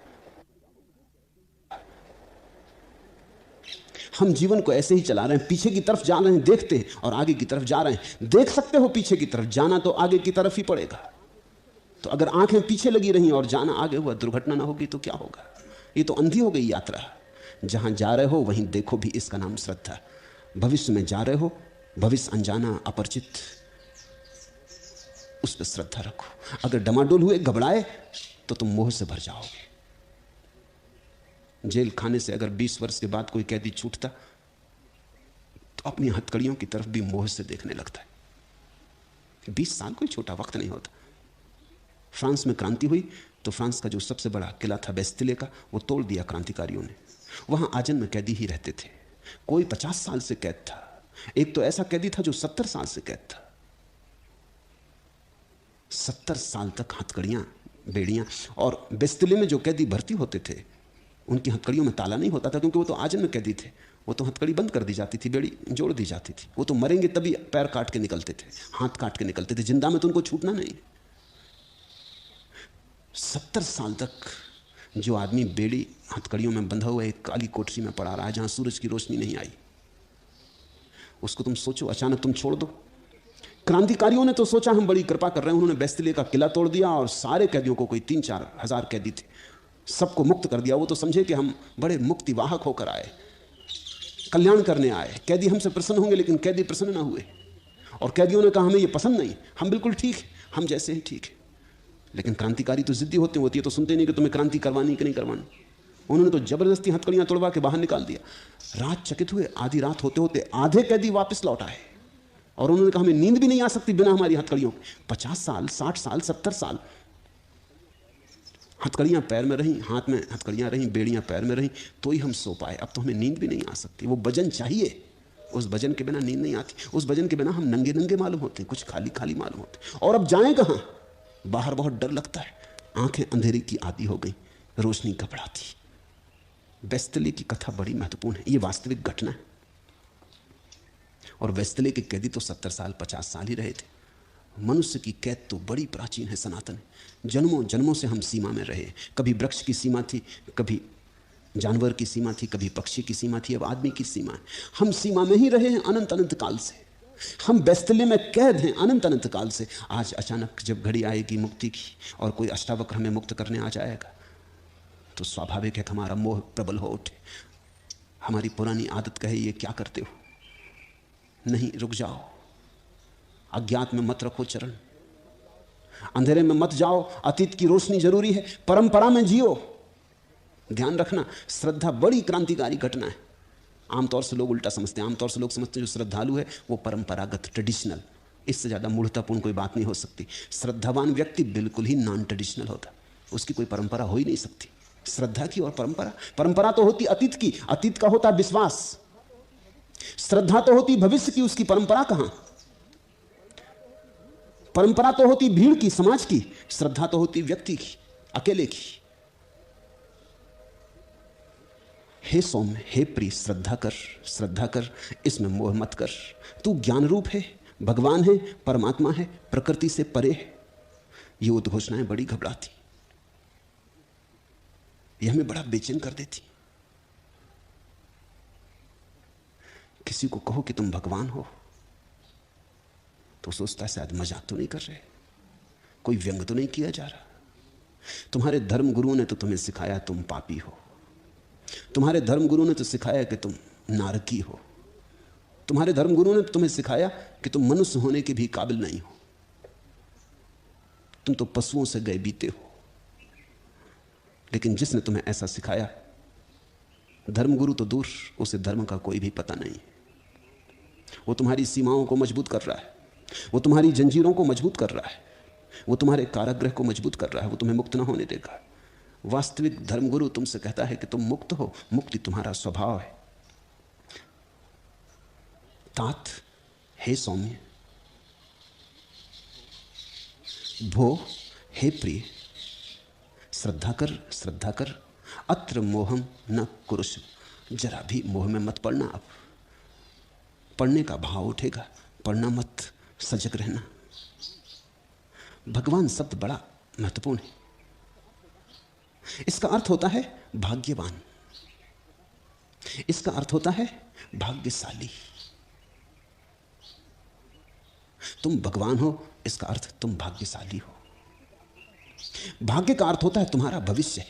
हम जीवन को ऐसे ही चला रहे हैं, पीछे की तरफ जा रहे हैं, देखते हैं, और आगे की तरफ जा रहे हैं। देख सकते हो पीछे की तरफ, जाना तो आगे की तरफ ही पड़ेगा। तो अगर आंखें पीछे लगी रही और जाना आगे हुआ, दुर्घटना ना होगी तो क्या होगा। ये तो अंधी हो गई यात्रा। जहां जा रहे हो वहीं देखो भी, इसका नाम श्रद्धा। भविष्य में जा रहे हो, भविष्य अनजाना, अपरिचित, उस पर श्रद्धा रखो। अगर डमाडोल हुए, घबराए, तो तुम मोह से भर जाओगे। जेल खाने से अगर 20 वर्ष के बाद कोई कैदी छूटता तो अपनी हथकड़ियों की तरफ भी मोह से देखने लगता है। 20 साल कोई छोटा वक्त नहीं होता। फ्रांस में क्रांति हुई तो फ्रांस का जो सबसे बड़ा किला था बेस्तिले का, वो तोड़ दिया क्रांतिकारियों ने। वहां आजन्म कैदी ही रहते थे। कोई 50 साल से कैद था, एक तो ऐसा कैदी था जो 70 साल से कैद था। 70 साल तक हथकड़ियां, बेड़ियां। और बेस्तिले में जो कैदी भर्ती होते थे उनकी हथकड़ियों में ताला नहीं होता था, क्योंकि वो तो आजन्म कैदी थे। वो तो हथकड़ी बंद कर दी जाती थी, बेड़ी जोड़ दी जाती थी। वो तो मरेंगे तभी पैर काट के निकलते थे, हाथ काट के निकलते थे, जिंदा में तो उनको छूटना नहीं। 70 साल तक जो आदमी बेड़ी हथकड़ियों में बंधा हुआ एक काली कोठरी में पड़ा रहा है जहां सूरज की रोशनी नहीं आई, उसको तुम सोचो, अचानक तुम छोड़ दो। क्रांतिकारियों ने तो सोचा हम बड़ी कृपा कर रहे हैं, उन्होंने बेस्तिले का किला तोड़ दिया और सारे कैदियों को, कोई 3-4 हजार कैदी थे, सबको मुक्त कर दिया। वो तो समझे कि हम बड़े मुक्तिवाहक होकर आए, कल्याण करने आए, कैदी हमसे प्रसन्न होंगे। लेकिन कैदी प्रसन्न ना हुए और कैदियों ने कहा हमें ये पसंद नहीं, हम बिल्कुल ठीक है, हम जैसे ही ठीक है। लेकिन क्रांतिकारी तो जिद्दी होते हैं, तो सुनते नहीं कि तुम्हें क्रांति करवानी कि नहीं करवानी। उन्होंने तो जबरदस्ती हथकड़ियां तोड़वा के बाहर निकाल दिया। रात चकित हुए, आधी रात होते होते आधे कैदी वापस लौट आए और उन्होंने कहा हमें नींद भी नहीं आ सकती बिना हमारी हथकड़ियों के। 50 साल, 60 साल, 70 साल हथकड़ियां पैर में रहीं, हाथ में हथकड़ियां रहीं, बेड़ियां पैर में रहीं, तो ही हम सो पाए। अब तो हमें नींद भी नहीं आ सकती। वो वजन चाहिए, उस वजन के बिना नींद नहीं आती। उस वजन के बिना हम नंगे नंगे मालूम होते, कुछ खाली खाली मालूम होते। और अब जाएं कहां? बाहर बहुत डर लगता है, आंखें अंधेरे की आदी हो गई, रोशनी घबराती। वेस्टले की कथा बड़ी महत्वपूर्ण है, ये वास्तविक घटना है। और वेस्टले के कैदी तो 70 साल 50 साल ही रहे थे। मनुष्य की कैद तो बड़ी प्राचीन है, सनातन है। जन्मों जन्मों से हम सीमा में रहे। कभी वृक्ष की सीमा थी, कभी जानवर की सीमा थी, कभी पक्षी की सीमा थी, अब आदमी की सीमा है। हम सीमा में ही रहे हैं अनंत अनंत काल से। हम वेस्टले में कैद हैं अनंत अनंत काल से। आज अचानक जब घड़ी आएगी मुक्ति की और कोई अष्टावक्र हमें मुक्त करने आ जाएगा, तो स्वाभाविक है कि हमारा मोह प्रबल हो उठे। हमारी पुरानी आदत कहे ये क्या करते हो, नहीं रुक जाओ, अज्ञात में मत रखो चरण, अंधेरे में मत जाओ, अतीत की रोशनी जरूरी है, परंपरा में जियो। ध्यान रखना, श्रद्धा बड़ी क्रांतिकारी घटना है। आमतौर से लोग उल्टा समझते हैं। आमतौर से लोग समझते हैं जो श्रद्धालु है वो परंपरागत, ट्रेडिशनल, इससे ज्यादा मूढ़तापूर्ण कोई बात नहीं हो सकती। श्रद्धावान व्यक्ति बिल्कुल ही नॉन ट्रेडिशनल होता, उसकी कोई परंपरा हो ही नहीं सकती। श्रद्धा की और परंपरा, परंपरा तो होती अतीत की, अतीत का होता विश्वास। श्रद्धा तो होती भविष्य की, उसकी परंपरा कहां? परंपरा तो होती भीड़ की, समाज की, श्रद्धा तो होती व्यक्ति की, अकेले की। हे सौम्य, हे प्रिय, श्रद्धा कर, श्रद्धा कर, इसमें मोह मत कर। तू ज्ञान रूप है, भगवान है, परमात्मा है, प्रकृति से परे है। ये उद्घोषणाएं बड़ी घबराती, ये हमें बड़ा बेचैन कर देती। किसी को कहो कि तुम भगवान हो तो सोचता है शायद मजाक तो नहीं कर रहे, कोई व्यंग तो नहीं किया जा रहा। तुम्हारे धर्म गुरुओं ने तो तुम्हें सिखाया तुम पापी हो, तुम्हारे धर्म गुरु ने तो सिखाया कि तुम नारकी हो, तुम्हारे धर्म गुरु ने तुम्हें सिखाया कि तुम मनुष्य होने के भी काबिल नहीं हो, तुम तो पशुओं से गए बीते हो। लेकिन जिसने तुम्हें ऐसा सिखाया, धर्मगुरु तो दूर, उसे धर्म का कोई भी पता नहीं। वो तुम्हारी सीमाओं को मजबूत कर रहा है, वो तुम्हारी जंजीरों को मजबूत कर रहा है, वो तुम्हारे कारागृह को मजबूत कर रहा है, वो तुम्हें मुक्त ना होने देगा। वास्तविक धर्मगुरु तुमसे कहता है कि तुम मुक्त हो, मुक्ति तुम्हारा स्वभाव है। तात, हे सौम्य, भो, हे प्रिय, श्रद्धा कर, श्रद्धा कर, अत्र मोहम न कुरुष। जरा भी मोह में मत पड़ना। अब पढ़ने का भाव उठेगा, पढ़ना मत, सजग रहना। भगवान शब्द बड़ा महत्वपूर्ण है। इसका अर्थ होता है भाग्यवान, इसका अर्थ होता है भाग्यशाली। तुम भगवान हो, इसका अर्थ तुम भाग्यशाली हो। भाग्य का अर्थ होता है तुम्हारा भविष्य।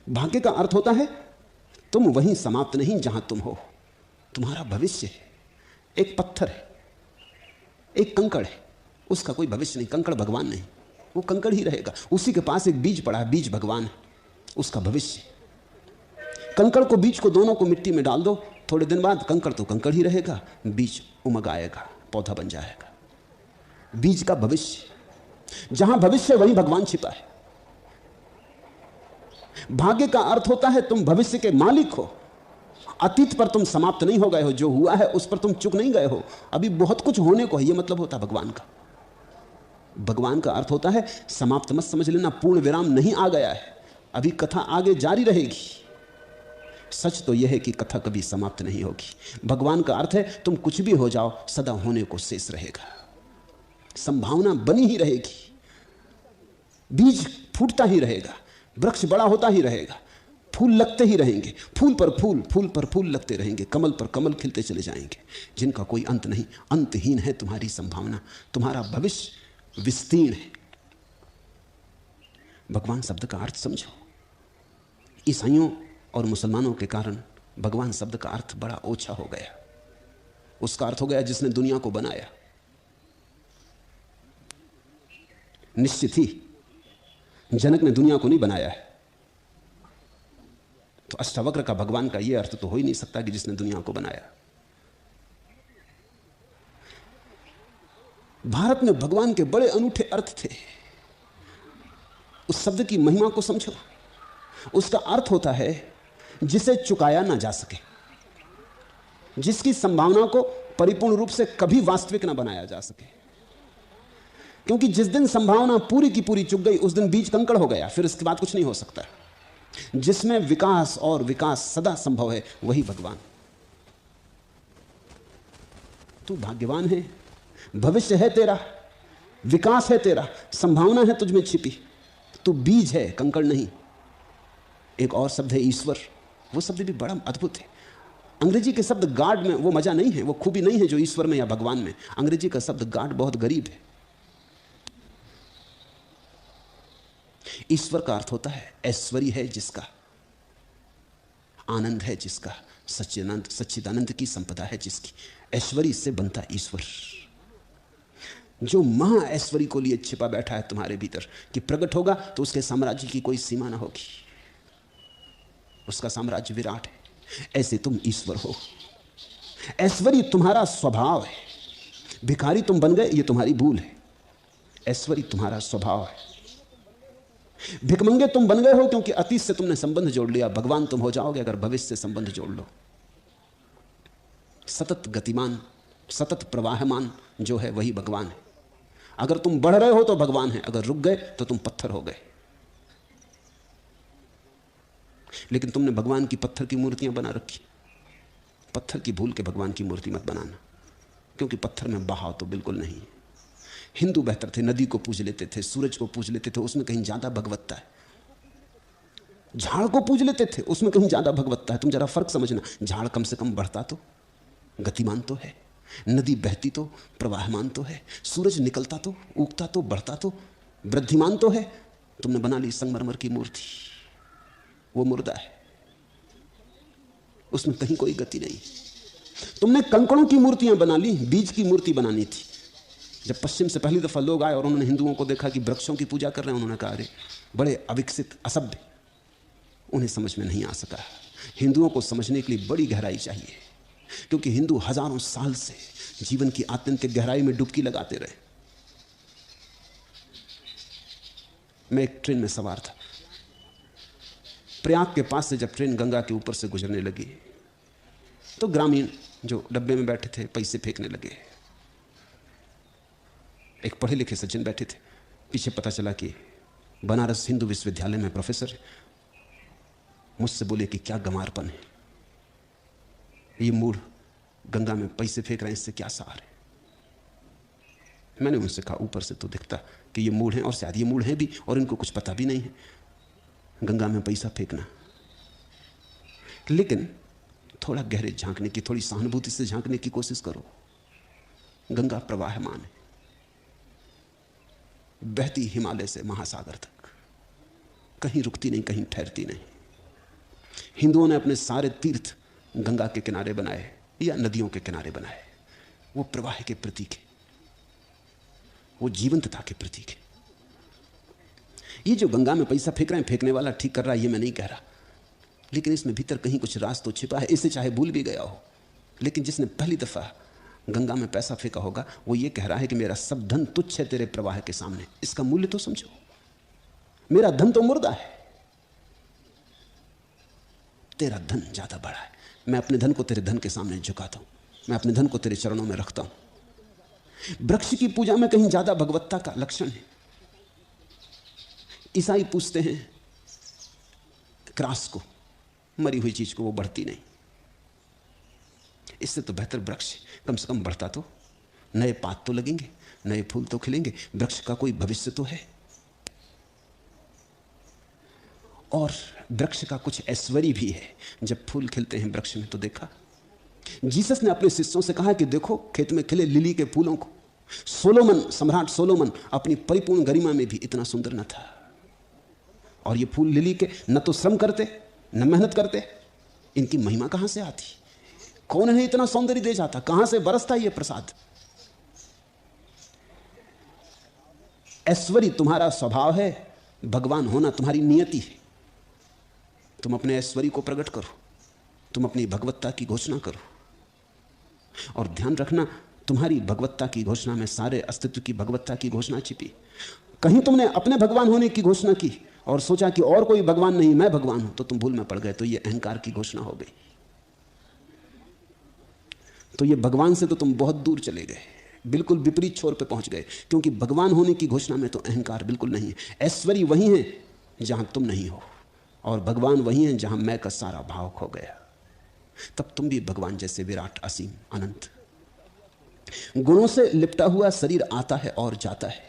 भाग्य का अर्थ होता है तुम वहीं समाप्त नहीं जहां तुम हो, तुम्हारा भविष्य है। एक पत्थर है, एक कंकड़ है, उसका कोई भविष्य नहीं। कंकड़ भगवान नहीं, वो कंकड़ ही रहेगा। उसी के पास एक बीज पड़ा है, बीज भगवान है, उसका भविष्य। कंकड़ को, बीज को, दोनों को मिट्टी में डाल दो, थोड़े दिन बाद कंकड़ तो कंकड़ ही रहेगा, बीज उमग आएगा, पौधा बन जाएगा। बीज का भविष्य, जहां भविष्य वहीं भगवान छिपा है। भाग्य का अर्थ होता है तुम भविष्य के मालिक हो। अतीत पर तुम समाप्त नहीं हो गए हो, जो हुआ है उस पर तुम चुक नहीं गए हो, अभी बहुत कुछ होने को है। यह मतलब होता है भगवान का। भगवान का अर्थ होता है समाप्त मत समझ लेना, पूर्ण विराम नहीं आ गया है, अभी कथा आगे जारी रहेगी। सच तो यह है कि कथा कभी समाप्त नहीं होगी। भगवान का अर्थ है तुम कुछ भी हो जाओ, सदा होने को शेष रहेगा, संभावना बनी ही रहेगी, बीज फूटता ही रहेगा, वृक्ष बड़ा होता ही रहेगा, फूल लगते ही रहेंगे, फूल पर फूल, फूल पर फूल लगते रहेंगे, कमल पर कमल खिलते चले जाएंगे, जिनका कोई अंत नहीं। अंतहीन है तुम्हारी संभावना, तुम्हारा भविष्य विस्तीर्ण है। भगवान शब्द का अर्थ समझो। ईसाइयों और मुसलमानों के कारण भगवान शब्द का अर्थ बड़ा ओछा हो गया। उसका अर्थ हो गया जिसने दुनिया को बनाया। निश्चित ही जनक ने दुनिया को नहीं बनाया है, तो अष्टावक्र का भगवान का यह अर्थ तो हो ही नहीं सकता कि जिसने दुनिया को बनाया। भारत में भगवान के बड़े अनूठे अर्थ थे। उस शब्द की महिमा को समझो। उसका अर्थ होता है जिसे चुकाया ना जा सके, जिसकी संभावना को परिपूर्ण रूप से कभी वास्तविक ना बनाया जा सके। क्योंकि जिस दिन संभावना पूरी की पूरी चुक गई उस दिन बीज कंकड़ हो गया, फिर इसके बाद कुछ नहीं हो सकता। जिसमें विकास और विकास सदा संभव है वही भगवान। तू भाग्यवान है, भविष्य है तेरा, विकास है तेरा, संभावना है तुझमें छिपी। तू बीज है, कंकड़ नहीं। एक और शब्द है ईश्वर, वो शब्द भी बड़ा अद्भुत है। अंग्रेजी के शब्द गॉड में वो मजा नहीं है, वो खूबी नहीं है जो ईश्वर में या भगवान में। अंग्रेजी का शब्द गॉड बहुत गरीब है। ईश्वर का अर्थ होता है ऐश्वर्य है जिसका, आनंद है जिसका, सच्चिदानंद की संपदा है जिसकी। ऐश्वर्य से बनता ईश्वर, जो महा ऐश्वर्य को लिए छिपा बैठा है तुम्हारे भीतर कि प्रकट होगा तो उसके साम्राज्य की कोई सीमा ना होगी। उसका साम्राज्य विराट है। ऐसे तुम ईश्वर हो। ऐश्वर्य तुम्हारा स्वभाव है। भिखारी तुम बन गए, ये तुम्हारी भूल है। ऐश्वर्य तुम्हारा स्वभाव है। भिखमंगे तुम बन गए हो क्योंकि अतीत से तुमने संबंध जोड़ लिया। भगवान तुम हो जाओगे अगर भविष्य से संबंध जोड़ लो। सतत गतिमान, सतत प्रवाहमान जो है वही भगवान है। अगर तुम बढ़ रहे हो तो भगवान है, अगर रुक गए तो तुम पत्थर हो गए। लेकिन तुमने भगवान की पत्थर की मूर्तियां बना रखी। पत्थर की भूल के भगवान की मूर्ति मत बनाना, क्योंकि पत्थर में बहाव तो बिल्कुल नहीं। हिंदू बेहतर थे, नदी को पूज लेते थे, सूरज को पूज लेते थे, उसमें कहीं ज्यादा भगवत्ता है। झाड़ को पूज लेते थे, उसमें कहीं ज्यादा भगवत्ता है। तुम जरा फर्क समझना। झाड़ कम से कम बढ़ता तो, गतिमान तो है, नदी बहती तो, प्रवाहमान तो है, सूरज निकलता तो, उगता तो, बढ़ता तो, वृद्धिमान तो है। तुमने बना ली संगमरमर की मूर्ति, वो मुर्दा है, उसमें कहीं कोई गति नहीं। तुमने कंकड़ों की मूर्तियां बना ली, बीज की मूर्ति बनानी थी। जब पश्चिम से पहली दफा लोग आए और उन्होंने हिंदुओं को देखा कि वृक्षों की पूजा कर रहे हैं, उन्होंने कहा अरे बड़े अविकसित, असभ्य। उन्हें समझ में नहीं आ सका। हिंदुओं को समझने के लिए बड़ी गहराई चाहिए, क्योंकि हिंदू हजारों साल से जीवन की आत्यंतिक गहराई में डुबकी लगाते रहे। मैं एक ट्रेन में सवार था। प्रयाग के पास से जब ट्रेन गंगा के ऊपर से गुजरने लगी तो ग्रामीण जो डब्बे में बैठे थे पैसे फेंकने लगे। एक पढ़े लिखे सज्जन बैठे थे। पीछे पता चला कि बनारस हिंदू विश्वविद्यालय में प्रोफेसर है। मुझसे बोले कि क्या गंवारपन है, ये मूढ़ गंगा में पैसे फेंक रहे हैं, इससे क्या सार है। मैंने उनसे कहा ऊपर से तो दिखता कि ये मूढ़ हैं, और शायद ये मूढ़ हैं भी और इनको कुछ पता भी नहीं है गंगा में पैसा फेंकना। लेकिन थोड़ा गहरे झांकने की, थोड़ी सहानुभूति से झांकने की कोशिश करो। गंगा प्रवाहमान है, बहती हिमालय से महासागर तक, कहीं रुकती नहीं, कहीं ठहरती नहीं। हिंदुओं ने अपने सारे तीर्थ गंगा के किनारे बनाए या नदियों के किनारे बनाए। वो प्रवाह के प्रतीक है, वो जीवंतता के प्रतीक है। ये जो गंगा में पैसा फेंक रहे हैं, फेंकने वाला ठीक कर रहा है ये मैं नहीं कह रहा, लेकिन इसमें भीतर कहीं कुछ राज तो छिपा है। इसे चाहे भूल भी गया हो, लेकिन जिसने पहली दफा गंगा में पैसा फेंका होगा वो ये कह रहा है कि मेरा सब धन तुच्छ है तेरे प्रवाह के सामने, इसका मूल्य तो समझो। मेरा धन तो मुर्दा है, तेरा धन ज्यादा बड़ा है। मैं अपने धन को तेरे धन के सामने झुकाता हूं, मैं अपने धन को तेरे चरणों में रखता हूं। वृक्ष की पूजा में कहीं ज्यादा भगवत्ता का लक्षण है। ईसाई पूछते हैं क्रॉस को, मरी हुई चीज को, वो बढ़ती नहीं। इससे तो बेहतर वृक्ष कम से कम बढ़ता तो, नए पात तो लगेंगे, नए फूल तो खिलेंगे, वृक्ष का कोई भविष्य तो है। और वृक्ष का कुछ ऐश्वर्य भी है। जब फूल खिलते हैं वृक्ष में तो देखा, जीसस ने अपने शिष्यों से कहा कि देखो खेत में खिले लिली के फूलों को। सोलोमन, सम्राट सोलोमन अपनी परिपूर्ण गरिमा में भी इतना सुंदर न था। और ये फूल लिली के न तो श्रम करते न मेहनत करते, इनकी महिमा कहां से आती? कौन है इतना सौंदर्य दे जाता? कहां से बरसता ये प्रसाद? ऐश्वर्य तुम्हारा स्वभाव है, भगवान होना तुम्हारी नियति है। तुम अपने ऐश्वर्य को प्रकट करो, तुम अपनी भगवत्ता की घोषणा करो। और ध्यान रखना, तुम्हारी भगवत्ता की घोषणा में सारे अस्तित्व की भगवत्ता की घोषणा छिपी। कहीं तुमने अपने भगवान होने की घोषणा की और सोचा कि और कोई भगवान नहीं, मैं भगवान हूं, तो तुम भूल में पड़ गए, तो यह अहंकार की घोषणा हो गई। तो ये भगवान से तो तुम बहुत दूर चले गए, बिल्कुल विपरीत छोर पे पहुंच गए। क्योंकि भगवान होने की घोषणा में तो अहंकार बिल्कुल नहीं है। ऐश्वर्य वही है जहां तुम नहीं हो, और भगवान वही है जहां मैं का सारा भाव खो गया। तब तुम भी भगवान जैसे विराट, असीम, अनंत। गुणों से लिपटा हुआ शरीर आता है और जाता है।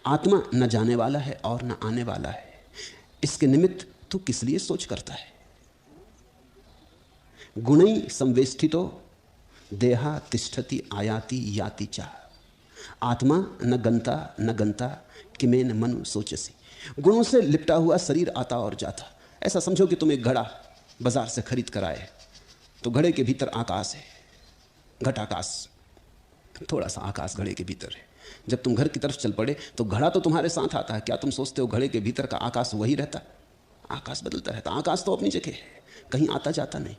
आत्मा न जाने वाला है और न आने वाला है। इसके निमित्त तू किस लिए सोच करता है? गुणै संवेष्टितो देहा तिष्ठति आयाति याति चा। आत्मा न गंता किमेन मनु सोचसी। गुणों से लिपटा हुआ शरीर आता और जाता। ऐसा समझो कि तुम एक घड़ा बाजार से खरीद कर आए, तो घड़े के भीतर आकाश है, घटाकाश, थोड़ा सा आकाश घड़े के भीतर है। जब तुम घर की तरफ चल पड़े तो घड़ा तो तुम्हारे साथ आता है। क्या तुम सोचते हो घड़े के भीतर का आकाश वही रहता? आकाश बदलता रहता। आकाश तो अपनी जगह है, कहीं आता जाता नहीं।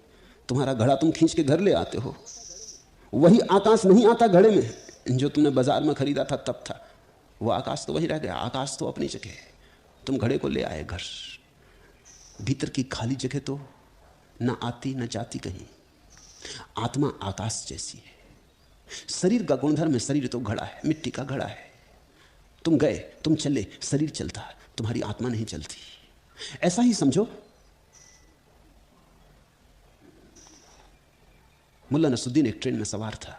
तुम्हारा घड़ा तुम खींच के घर ले आते हो, वही आकाश नहीं आता घड़े में जो तुमने बाजार में खरीदा था तब था। वो आकाश तो वही रह गया। आकाश तो अपनी जगह है, तुम घड़े को ले आए घर। भीतर की खाली जगह तो न आती न जाती कहीं। आत्मा आकाश जैसी है। शरीर का गुणधर्म है, शरीर तो घड़ा है, मिट्टी का घड़ा है। तुम गए, तुम चले, शरीर चलता, तुम्हारी आत्मा नहीं चलती। ऐसा ही समझो, मुल्ला नसरुद्दीन एक ट्रेन में सवार था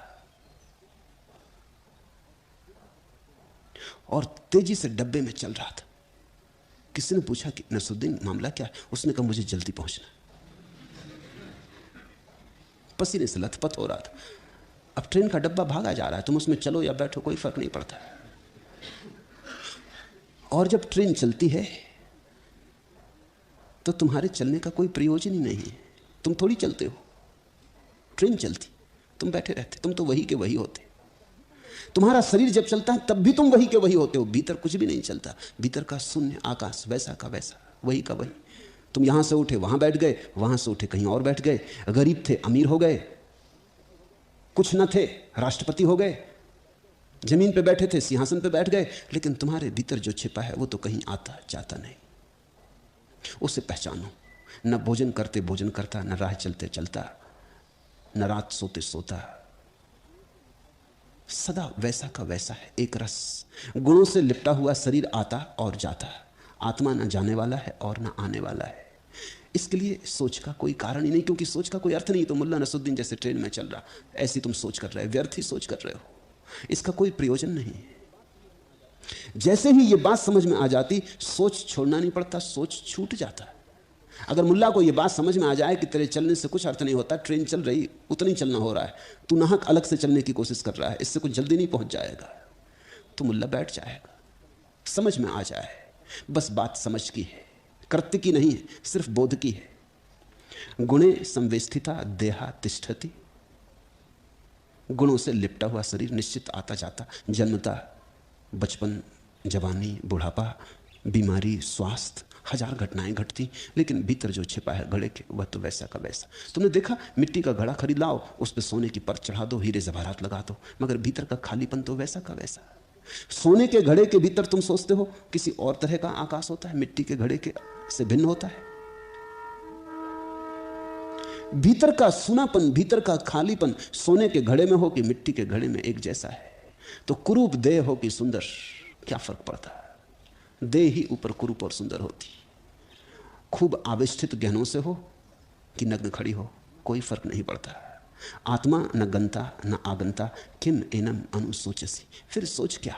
और तेजी से डब्बे में चल रहा था। किसी ने पूछा कि नसरुद्दीन मामला क्या है? उसने कहा मुझे जल्दी पहुंचना। पसीने से लथपथ हो रहा था। अब ट्रेन का डब्बा भागा जा रहा है, तुम उसमें चलो या बैठो कोई फर्क नहीं पड़ता। और जब ट्रेन चलती है तो तुम्हारे चलने का कोई प्रयोजन ही नहीं है। तुम थोड़ी चलते हो, ट्रेन चलती, तुम बैठे रहते, तुम तो वही के वही होते। तुम्हारा शरीर जब चलता है तब भी तुम वही के वही होते हो। भीतर कुछ भी नहीं चलता। भीतर का शून्य आकाश वैसा का वैसा, वही का वही। तुम यहां से उठे वहां बैठ गए, वहां से उठे कहीं और बैठ गए। गरीब थे अमीर हो गए, कुछ न थे राष्ट्रपति हो गए, जमीन पे बैठे थे सिंहासन पे बैठ गए। लेकिन तुम्हारे भीतर जो छिपा है वो तो कहीं आता जाता नहीं। उसे पहचानो। न भोजन करते भोजन करता, न राह चलते चलता, न रात सोते सोता, सदा वैसा का वैसा है, एक रस। गुणों से लिपटा हुआ शरीर आता और जाता। आत्मा न जाने वाला है और न आने वाला है। इसके लिए सोच का कोई कारण ही नहीं, क्योंकि सोच का कोई अर्थ नहीं। तो मुल्ला नसरुद्दीन जैसे ट्रेन में चल रहा, ऐसी तुम सोच कर रहे हो, व्यर्थ ही सोच कर रहे हो, इसका कोई प्रयोजन नहीं। जैसे ही ये बात समझ में आ जाती, सोच छोड़ना नहीं पड़ता, सोच छूट जाता। अगर मुल्ला को ये बात समझ में आ जाए कि तेरे चलने से कुछ अर्थ नहीं होता, ट्रेन चल रही उतना ही चलना हो रहा है, तू नाहक अलग से चलने की कोशिश कर रहा है, इससे कुछ जल्दी नहीं पहुंच जाएगा, तो मुल्ला बैठ जाएगा। समझ में आ जाए, बस बात समझ की है, कृत्य की नहीं है, सिर्फ बोध की है। गुणे संवेष्टिता देहा तिष्ठति। गुणों से लिपटा हुआ शरीर निश्चित आता जाता, जन्मता, बचपन, जवानी, बुढ़ापा, बीमारी, स्वास्थ्य, हजार घटनाएं घटती, लेकिन भीतर जो छिपा है घड़े के, वह तो वैसा का वैसा। तुमने देखा, मिट्टी का घड़ा खरीद लाओ, उस पर सोने की परत चढ़ा दो, हीरे जवाहरात लगा दो, मगर भीतर का खालीपन तो वैसा का वैसा। सोने के घड़े के भीतर तुम सोचते हो किसी और तरह का आकाश होता है, मिट्टी के घड़े के से भिन्न होता है। भीतर का सूनापन, भीतर का खालीपन सोने के घड़े में हो कि मिट्टी के घड़े में एक जैसा है। तो कुरूप देह हो कि सुंदर, क्या फर्क पड़ता है? देह ही ऊपर कुरूप और सुंदर होती। खूब आविष्ठित गहनों से हो कि नग्न खड़ी हो, कोई फर्क नहीं पड़ता। आत्मा न गंता न आगंता किम एनम अनुसोचसी। फिर सोच क्या,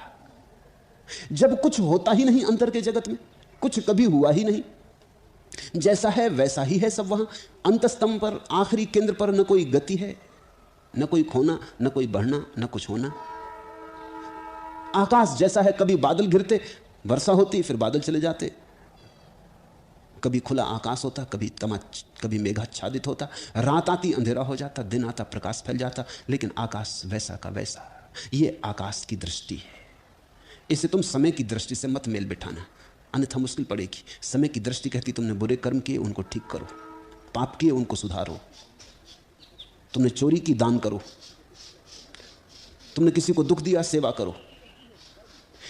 जब कुछ होता ही नहीं अंतर के जगत में, कुछ कभी हुआ ही नहीं, जैसा है वैसा ही है सब। वहां अंतस्तंभ पर, आखिरी केंद्र पर न कोई गति है, न कोई खोना, न कोई बढ़ना, न कुछ होना। आकाश जैसा है, कभी बादल घिरते, वर्षा होती, फिर बादल चले जाते, कभी खुला आकाश होता, कभी मेघाच्छादित होता, रात आती अंधेरा हो जाता, दिन आता प्रकाश फैल जाता, लेकिन आकाश वैसा का वैसा। ये आकाश की दृष्टि है। इसे तुम समय की दृष्टि से मत मेल बिठाना। अन्यथा मुश्किल पड़ेगी। समय की दृष्टि कहती तुमने बुरे कर्म किए, उनको ठीक करो, पाप किए उनको सुधारो, तुमने चोरी की दान करो, तुमने किसी को दुख दिया सेवा करो।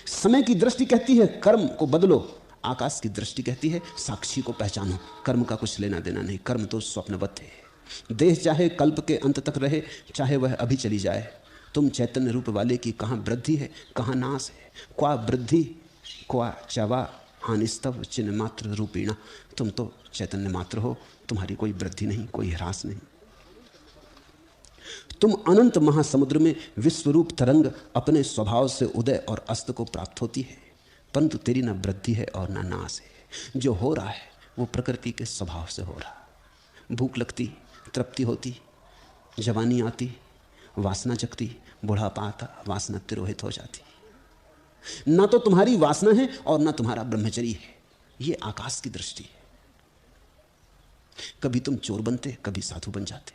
समय की दृष्टि कहती है कर्म को बदलो, आकाश की दृष्टि कहती है साक्षी को पहचानो। कर्म का कुछ लेना देना नहीं, कर्म तो स्वप्नवत है। देह चाहे कल्प के अंत तक रहे, चाहे वह अभी चली जाए, तुम चैतन्य रूप वाले की कहाँ वृद्धि है कहाँ नाश है। क्वा वृद्धि क्वा चवा हानिस्तव चिन्ह मात्र रूपीणा। तुम तो चैतन्य मात्र हो, तुम्हारी कोई वृद्धि नहीं, कोई ह्रास नहीं। तुम अनंत महासमुद्र में विश्वरूप तरंग अपने स्वभाव से उदय और अस्त को प्राप्त होती है, परंतु तेरी ना वृद्धि है और ना नाश है। जो हो रहा है वो प्रकृति के स्वभाव से हो रहा। भूख लगती, तृप्ति होती, जवानी आती, वासना जगती, बुढ़ापा आता, वासना तिरोहित हो जाती। ना तो तुम्हारी वासना है और ना तुम्हारा ब्रह्मचर्य है। ये आकाश की दृष्टि है। कभी तुम चोर बनते, कभी साधु बन जाते,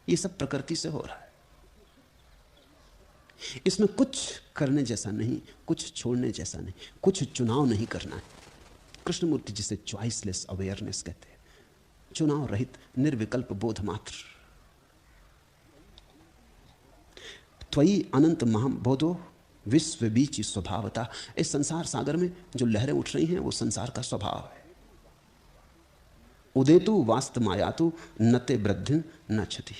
ये सब प्रकृति से हो रहा है। इसमें कुछ करने जैसा नहीं, कुछ छोड़ने जैसा नहीं, कुछ चुनाव नहीं करना है। कृष्णमूर्ति जिसे चॉइसलेस अवेयरनेस कहते हैं, चुनाव रहित निर्विकल्प बोध मात्र। त्वयि अनंत महाम बोधो विश्व बीच स्वभावता। इस संसार सागर में जो लहरें उठ रही हैं वो संसार का स्वभाव है। उदेतु वास्त मायातु न ते वृद्धि न क्षति।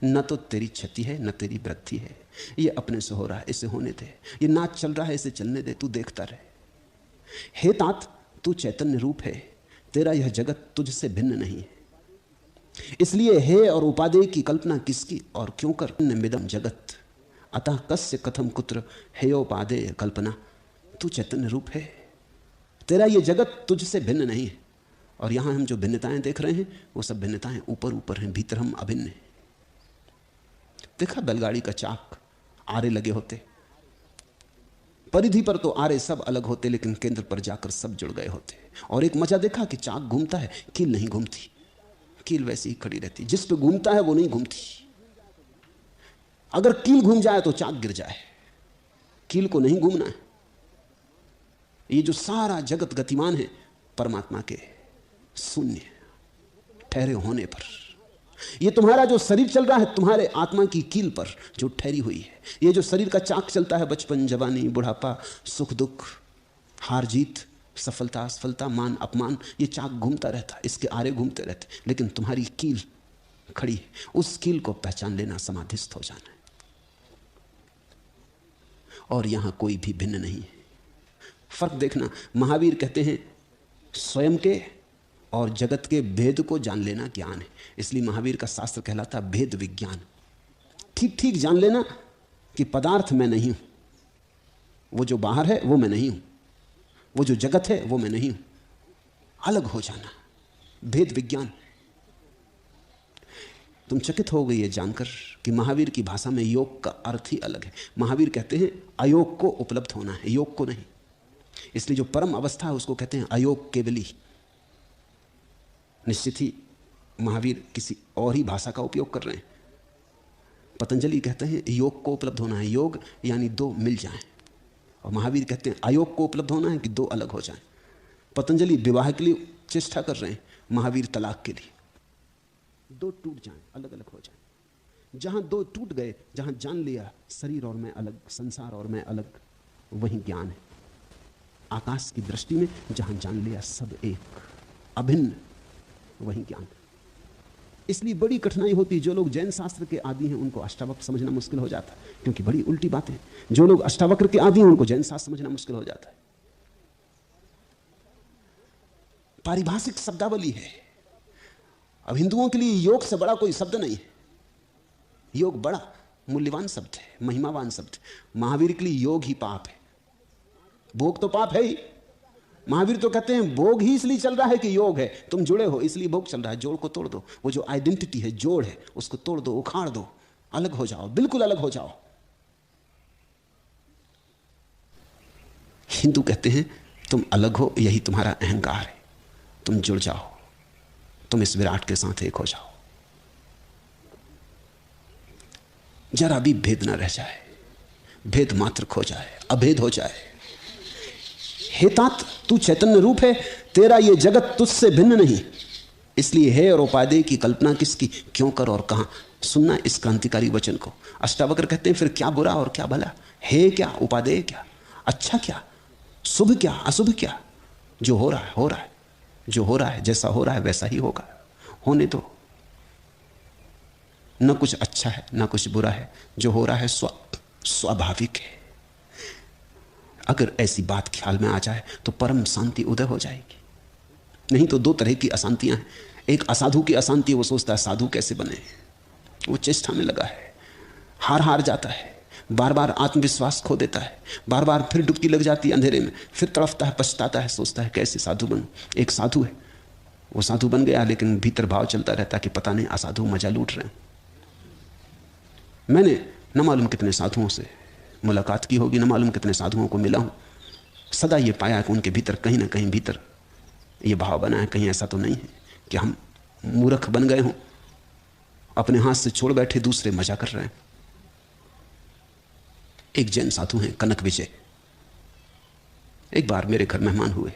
न तो तेरी क्षति है न तेरी वृद्धि है, ये अपने से हो रहा है, इसे होने दे। ये नाच चल रहा है, इसे चलने दे, तू देखता रहे। हे तात, तू चैतन्य रूप है, तेरा यह जगत तुझसे भिन्न नहीं है। इसलिए हे और उपादेय की कल्पना किसकी और क्यों कर। मिदम जगत अतः कस्य कथम कुत्र हेयोपादेय कल्पना। तू चैतन्य रूप है, तेरा यह जगत तुझसे भिन्न नहीं है। और यहां हम जो भिन्नताएं देख रहे हैं वो सब भिन्नताएं ऊपर ऊपर हैं, भीतर हम अभिन्न हैं। देखा बैलगाड़ी का चाक, आरे लगे होते, परिधि पर तो आरे सब अलग होते, लेकिन केंद्र पर जाकर सब जुड़ गए होते। और एक मजा देखा कि चाक घूमता है, कील नहीं घूमती, कील वैसी ही खड़ी रहती। जिस पे घूमता है वो नहीं घूमती। अगर कील घूम जाए तो चाक गिर जाए, कील को नहीं घूमना है। ये जो सारा जगत गतिमान है परमात्मा के शून्य ठहरे होने पर। ये तुम्हारा जो शरीर चल रहा है तुम्हारे आत्मा की कील पर जो ठहरी हुई है। ये जो शरीर का चाक चलता है, बचपन, जवानी, बुढ़ापा, सुख दुख, हार जीत, सफलता असफलता, मान अपमान, ये चाक घूमता रहता है, इसके आरे घूमते रहते, लेकिन तुम्हारी कील खड़ी है। उस कील को पहचान लेना, समाधिस्थ हो जाना है। और यहां कोई भी भिन्न नहीं है। फर्क देखना, महावीर कहते हैं स्वयं के और जगत के भेद को जान लेना ज्ञान है। इसलिए महावीर का शास्त्र कहलाता भेद विज्ञान। ठीक ठीक जान लेना कि पदार्थ मैं नहीं हूं, वो जो बाहर है वो मैं नहीं हूं, वो जो जगत है वो मैं नहीं हूं। अलग हो जाना, भेद विज्ञान। तुम चकित हो गई ये जानकर कि महावीर की भाषा में योग का अर्थ ही अलग है। महावीर कहते हैं अयोग को उपलब्ध होना है, योग को नहीं। इसलिए जो परम अवस्था है उसको कहते हैं अयोग केवली। निश्चित ही महावीर किसी और ही भाषा का उपयोग कर रहे हैं। पतंजलि कहते हैं योग को उपलब्ध होना है, योग यानी दो मिल जाएं, और महावीर कहते हैं अयोग को उपलब्ध होना है कि दो अलग हो जाएं। पतंजलि विवाह के लिए चेष्टा कर रहे हैं, महावीर तलाक के लिए। दो टूट जाएं, अलग अलग हो जाएं। जहां दो टूट गए, जहां जान लिया शरीर और मैं अलग, संसार और मैं अलग, वही ज्ञान है। आकाश की दृष्टि में जहां जान लिया सब एक, अभिन्न, वही ज्ञान। इसलिए बड़ी कठिनाई होती है। जो लोग जैन शास्त्र के आदि हैं उनको अष्टावक्र समझना मुश्किल हो जाता है, क्योंकि बड़ी उल्टी बातें। जो लोग अष्टावक्र के आदि हैं उनको जैन शास्त्र समझना मुश्किल हो जाता है। पारिभाषिक शब्दावली है। अब हिंदुओं के लिए योग से बड़ा कोई शब्द नहीं है। योग बड़ा मूल्यवान शब्द है, महिमावान शब्द। महावीर के लिए योग ही पाप है, भोग तो पाप है ही। महावीर तो कहते हैं भोग ही इसलिए चल रहा है कि योग है, तुम जुड़े हो इसलिए भोग चल रहा है। जोड़ को तोड़ दो, वो जो आइडेंटिटी है, जोड़ है, उसको तोड़ दो, उखाड़ दो, अलग हो जाओ, बिल्कुल अलग हो जाओ। हिंदू कहते हैं तुम अलग हो, यही तुम्हारा अहंकार है, तुम जुड़ जाओ, तुम इस विराट के साथ एक हो जाओ, जरा भी भेद ना रह जाए, भेद मात्र खो जाए, अभेद हो जाए। हे तात, तू चैतन्य रूप है, तेरा ये जगत तुझसे भिन्न नहीं। इसलिए है और उपादेय की कल्पना किसकी, क्यों कर और कहां। सुनना इस क्रांतिकारी वचन को। अष्टावक्र कहते हैं फिर क्या बुरा और क्या भला है, क्या उपादेय क्या, अच्छा क्या, शुभ क्या, अशुभ क्या। जो हो रहा है हो रहा है, जो हो रहा है जैसा हो रहा है वैसा ही होगा, होने दो। न कुछ अच्छा है न कुछ बुरा है, जो हो रहा है स्वाभाविक है। अगर ऐसी बात ख्याल में आ जाए तो परम शांति उदय हो जाएगी। नहीं तो दो तरह की अशांतियां हैं। एक असाधु की अशांति, वो सोचता है साधु कैसे बने, वो चेष्टा में लगा है, हार हार जाता है, बार बार आत्मविश्वास खो देता है, बार बार फिर डुबकी लग जाती है अंधेरे में, फिर तड़फता है, पछताता है, सोचता है कैसे साधु बनूं। एक साधु है, वो साधु बन गया लेकिन भीतर भाव चलता रहता कि पता नहीं असाधु मजा लूट रहे हैं। मैंने न मालूम कितने साधुओं से मुलाकात की होगी, न मालूम कितने साधुओं को मिला हूं, सदा ये पाया कि उनके भीतर कहीं ना कहीं भीतर ये भाव बना है, कहीं ऐसा तो नहीं है कि हम मूर्ख बन गए हों, अपने हाथ से छोड़ बैठे, दूसरे मजा कर रहे हैं। एक जैन साधु हैं कनक विजय, एक बार मेरे घर मेहमान हुए।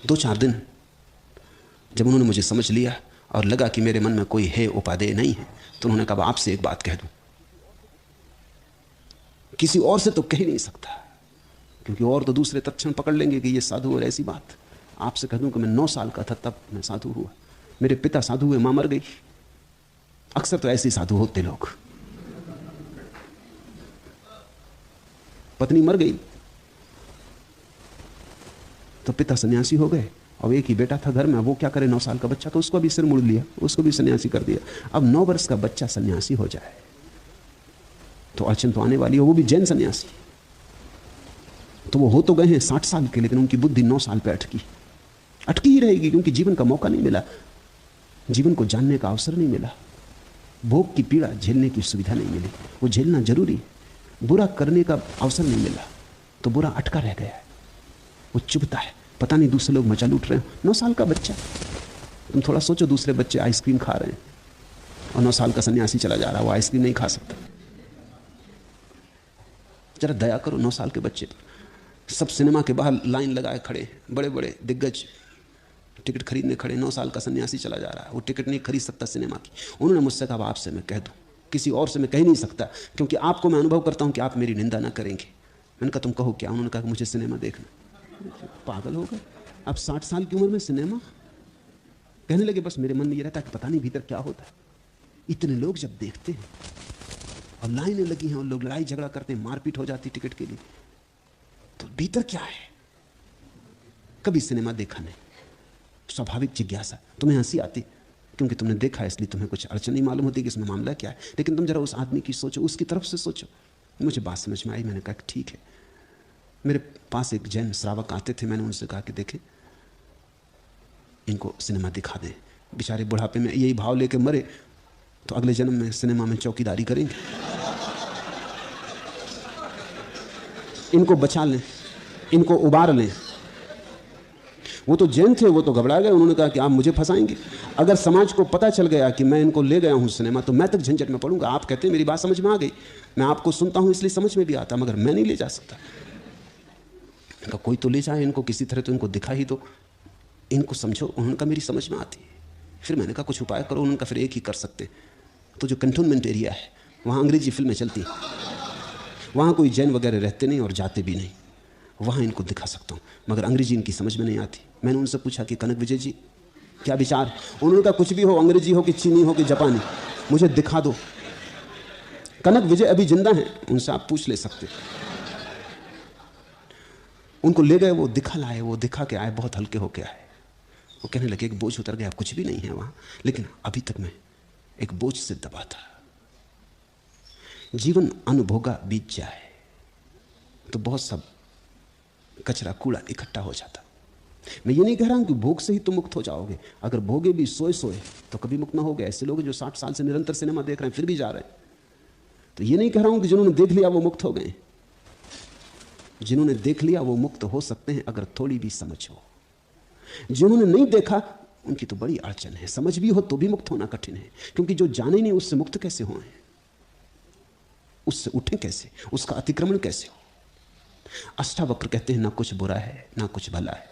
2-4 दिन जब उन्होंने मुझे समझ लिया और लगा कि मेरे मन में कोई है उपादेय नहीं है, तो उन्होंने कहा आपसे एक बात कह दूं, किसी और से तो कह ही नहीं सकता, क्योंकि और तो दूसरे तत्क्षण पकड़ लेंगे कि ये साधु। और ऐसी बात आपसे कह दूं कि मैं 9 साल का था तब मैं साधु हुआ। मेरे पिता साधु हुए, मां मर गई। अक्सर तो ऐसे साधु होते लोग, पत्नी मर गई तो पिता सन्यासी हो गए, और एक ही बेटा था घर में। वो क्या करे, 9 साल का बच्चा, तो उसको भी सिर मुड़ लिया, उसको भी सन्यासी कर दिया। अब 9 वर्ष का बच्चा सन्यासी हो जाए तो अड़चन तो आने वाली है। वो भी जैन सन्यासी, तो वो हो तो गए हैं 60 साल के, लेकिन उनकी बुद्धि 9 साल पे अटकी ही रहेगी, क्योंकि जीवन का मौका नहीं मिला, जीवन को जानने का अवसर नहीं मिला, भोग की पीड़ा झेलने की सुविधा नहीं मिली। वो झेलना जरूरी है। बुरा करने का अवसर नहीं मिला तो बुरा अटका रह गया है, वो चुभता है, पता नहीं दूसरे लोग मजा लूट रहे हैं। 9 साल का बच्चा, तुम थोड़ा सोचो, दूसरे बच्चे आइसक्रीम खा रहे हैं और 9 साल का सन्यासी चला जा रहा है, वो आइसक्रीम नहीं खा सकता। जरा दया करो 9 साल के बच्चे पर। सब सिनेमा के बाहर लाइन लगाए खड़े, बड़े बड़े दिग्गज टिकट खरीदने खड़े, 9 साल का सन्यासी चला जा रहा है, वो टिकट नहीं खरीद सकता सिनेमा की। उन्होंने मुझसे कहा आपसे मैं कह दूं, किसी और से मैं कह नहीं सकता, क्योंकि आपको मैं अनुभव करता हूं कि आप मेरी निंदा ना करेंगे। मैंने कहा तुम कहो क्या? उन्होंने कहा कि मुझे सिनेमा देखना। पागल हो गए, अब 60 साल की उम्र में सिनेमा? कहने लगे बस मेरे मन में ये रहता है कि पता नहीं भीतर क्या होता है। इतने लोग जब देखते हैं और लाइनें लगी हैं और लोग लड़ाई झगड़ा करते हैं, मारपीट हो जाती टिकट के लिए, तो भीतर क्या है? कभी सिनेमा देखा नहीं, स्वाभाविक जिज्ञासा। तुम्हें हंसी आती क्योंकि तुमने देखा है, इसलिए तुम्हें कुछ अड़चन नहीं मालूम होती कि इसमें मामला क्या है। लेकिन तुम जरा उस आदमी की सोचो, उसकी तरफ से सोचो। मुझे बात समझ में आई, मैंने कहा ठीक है। मेरे पास एक जैन श्रावक आते थे, मैंने उनसे कहा कि देखें इनको सिनेमा दिखा दें, बेचारे बुढ़ापे में यही भाव लेके मरे तो अगले जन्म में सिनेमा में चौकीदारी करेंगे। इनको बचा लें, इनको उबार लें। वो तो जैन थे, वो तो घबरा गए। उन्होंने कहा कि आप मुझे फंसाएंगे, अगर समाज को पता चल गया कि मैं इनको ले गया हूं सिनेमा तो मैं तक झंझट में पड़ूंगा। आप कहते हैं मेरी बात समझ में आ गई, मैं आपको सुनता हूं इसलिए समझ में भी आता, मगर मैं नहीं ले जा सकता। इनका कोई तो ले जाए इनको किसी तरह, तो इनको दिखा ही दो, इनको समझो। उन्होंने कहा मेरी समझ में आती है। फिर मैंने कहा कुछ उपाय करो। उन्होंने कहा फिर एक ही कर सकते, तो जो कंटोनमेंट एरिया है वहाँ अंग्रेजी फिल्में चलती हैं, वहाँ कोई जैन वगैरह रहते नहीं और जाते भी नहीं, वहाँ इनको दिखा सकता हूँ, मगर अंग्रेजी इनकी समझ में नहीं आती। मैंने उनसे पूछा कि कनक विजय जी क्या विचार? उन्होंने कहा कुछ भी हो, अंग्रेजी हो कि चीनी हो कि जापानी, मुझे दिखा दो। कनक विजय अभी जिंदा हैं, उनसे आप पूछ ले सकते। उनको ले गए, वो दिखा लाए, वो दिखा के आए, बहुत हल्के होके आए। वो कहने लगे एक बोझ उतर गया, कुछ भी नहीं है वहाँ, लेकिन अभी तक मैं एक बोझ से दबा था। जीवन अनुभोगा बीत जाए तो बहुत सब कचरा कूड़ा इकट्ठा हो जाता। मैं ये नहीं कह रहा हूं कि भोग से ही तुम मुक्त हो जाओगे, अगर भोगे भी सोए सोए तो कभी मुक्त ना हो गए। ऐसे लोग जो 60 साल से निरंतर सिनेमा देख रहे हैं फिर भी जा रहे हैं। तो ये नहीं कह रहा हूं कि जिन्होंने देख लिया वो मुक्त हो गए। जिन्होंने देख लिया वो मुक्त हो सकते हैं अगर थोड़ी भी समझ हो। जिन्होंने नहीं देखा उनकी तो बड़ी अड़चन है, समझ भी हो तो भी मुक्त होना कठिन है, क्योंकि जो जाने नहीं उससे मुक्त कैसे हो, उससे उठे कैसे, उसका अतिक्रमण कैसे हो। अष्टावक्र कहते हैं ना कुछ बुरा है ना कुछ भला है,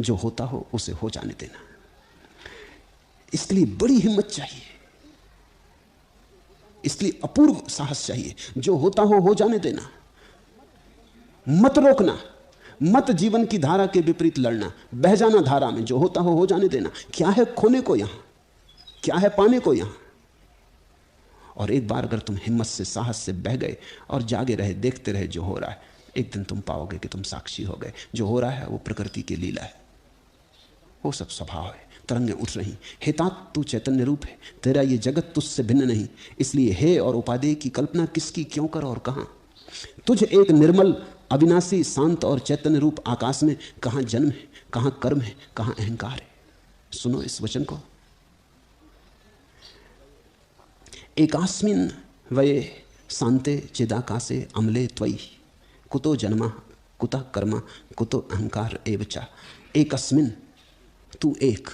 जो होता हो उसे हो जाने देना। इसके लिए बड़ी हिम्मत चाहिए, इसलिए अपूर्व साहस चाहिए। जो होता हो जाने देना, मत रोकना, मत जीवन की धारा के विपरीत लड़ना, बह जाना धारा में। जो होता हो जाने देना। क्या है खोने को यहां, क्या है पाने को यहां? और एक बार अगर तुम हिम्मत से, साहस से बह गए और जागे रहे, देखते रहे जो हो रहा है, एक दिन तुम पाओगे कि तुम साक्षी हो गए। जो हो रहा है वो प्रकृति की लीला है, वो सब स्वभाव है। तरंगें उठ रही। हे तात, तू चैतन्य रूप है, तेरा ये जगत तुझसे भिन्न नहीं। इसलिए हे और उपादेय की कल्पना किसकी क्यों कर और कहां? तुझ एक निर्मल अविनाशी शांत और चैतन्य रूप आकाश में कहां जन्म है, कहां कर्म है, कहां अहंकार है? सुनो इस वचन को। एकास्मिन् वये शांते चिदाकाशे अमले त्वयि कुतो जन्मा कुतः कर्मा कुतो अहंकार एवचा। एकस्मिन्, तू एक,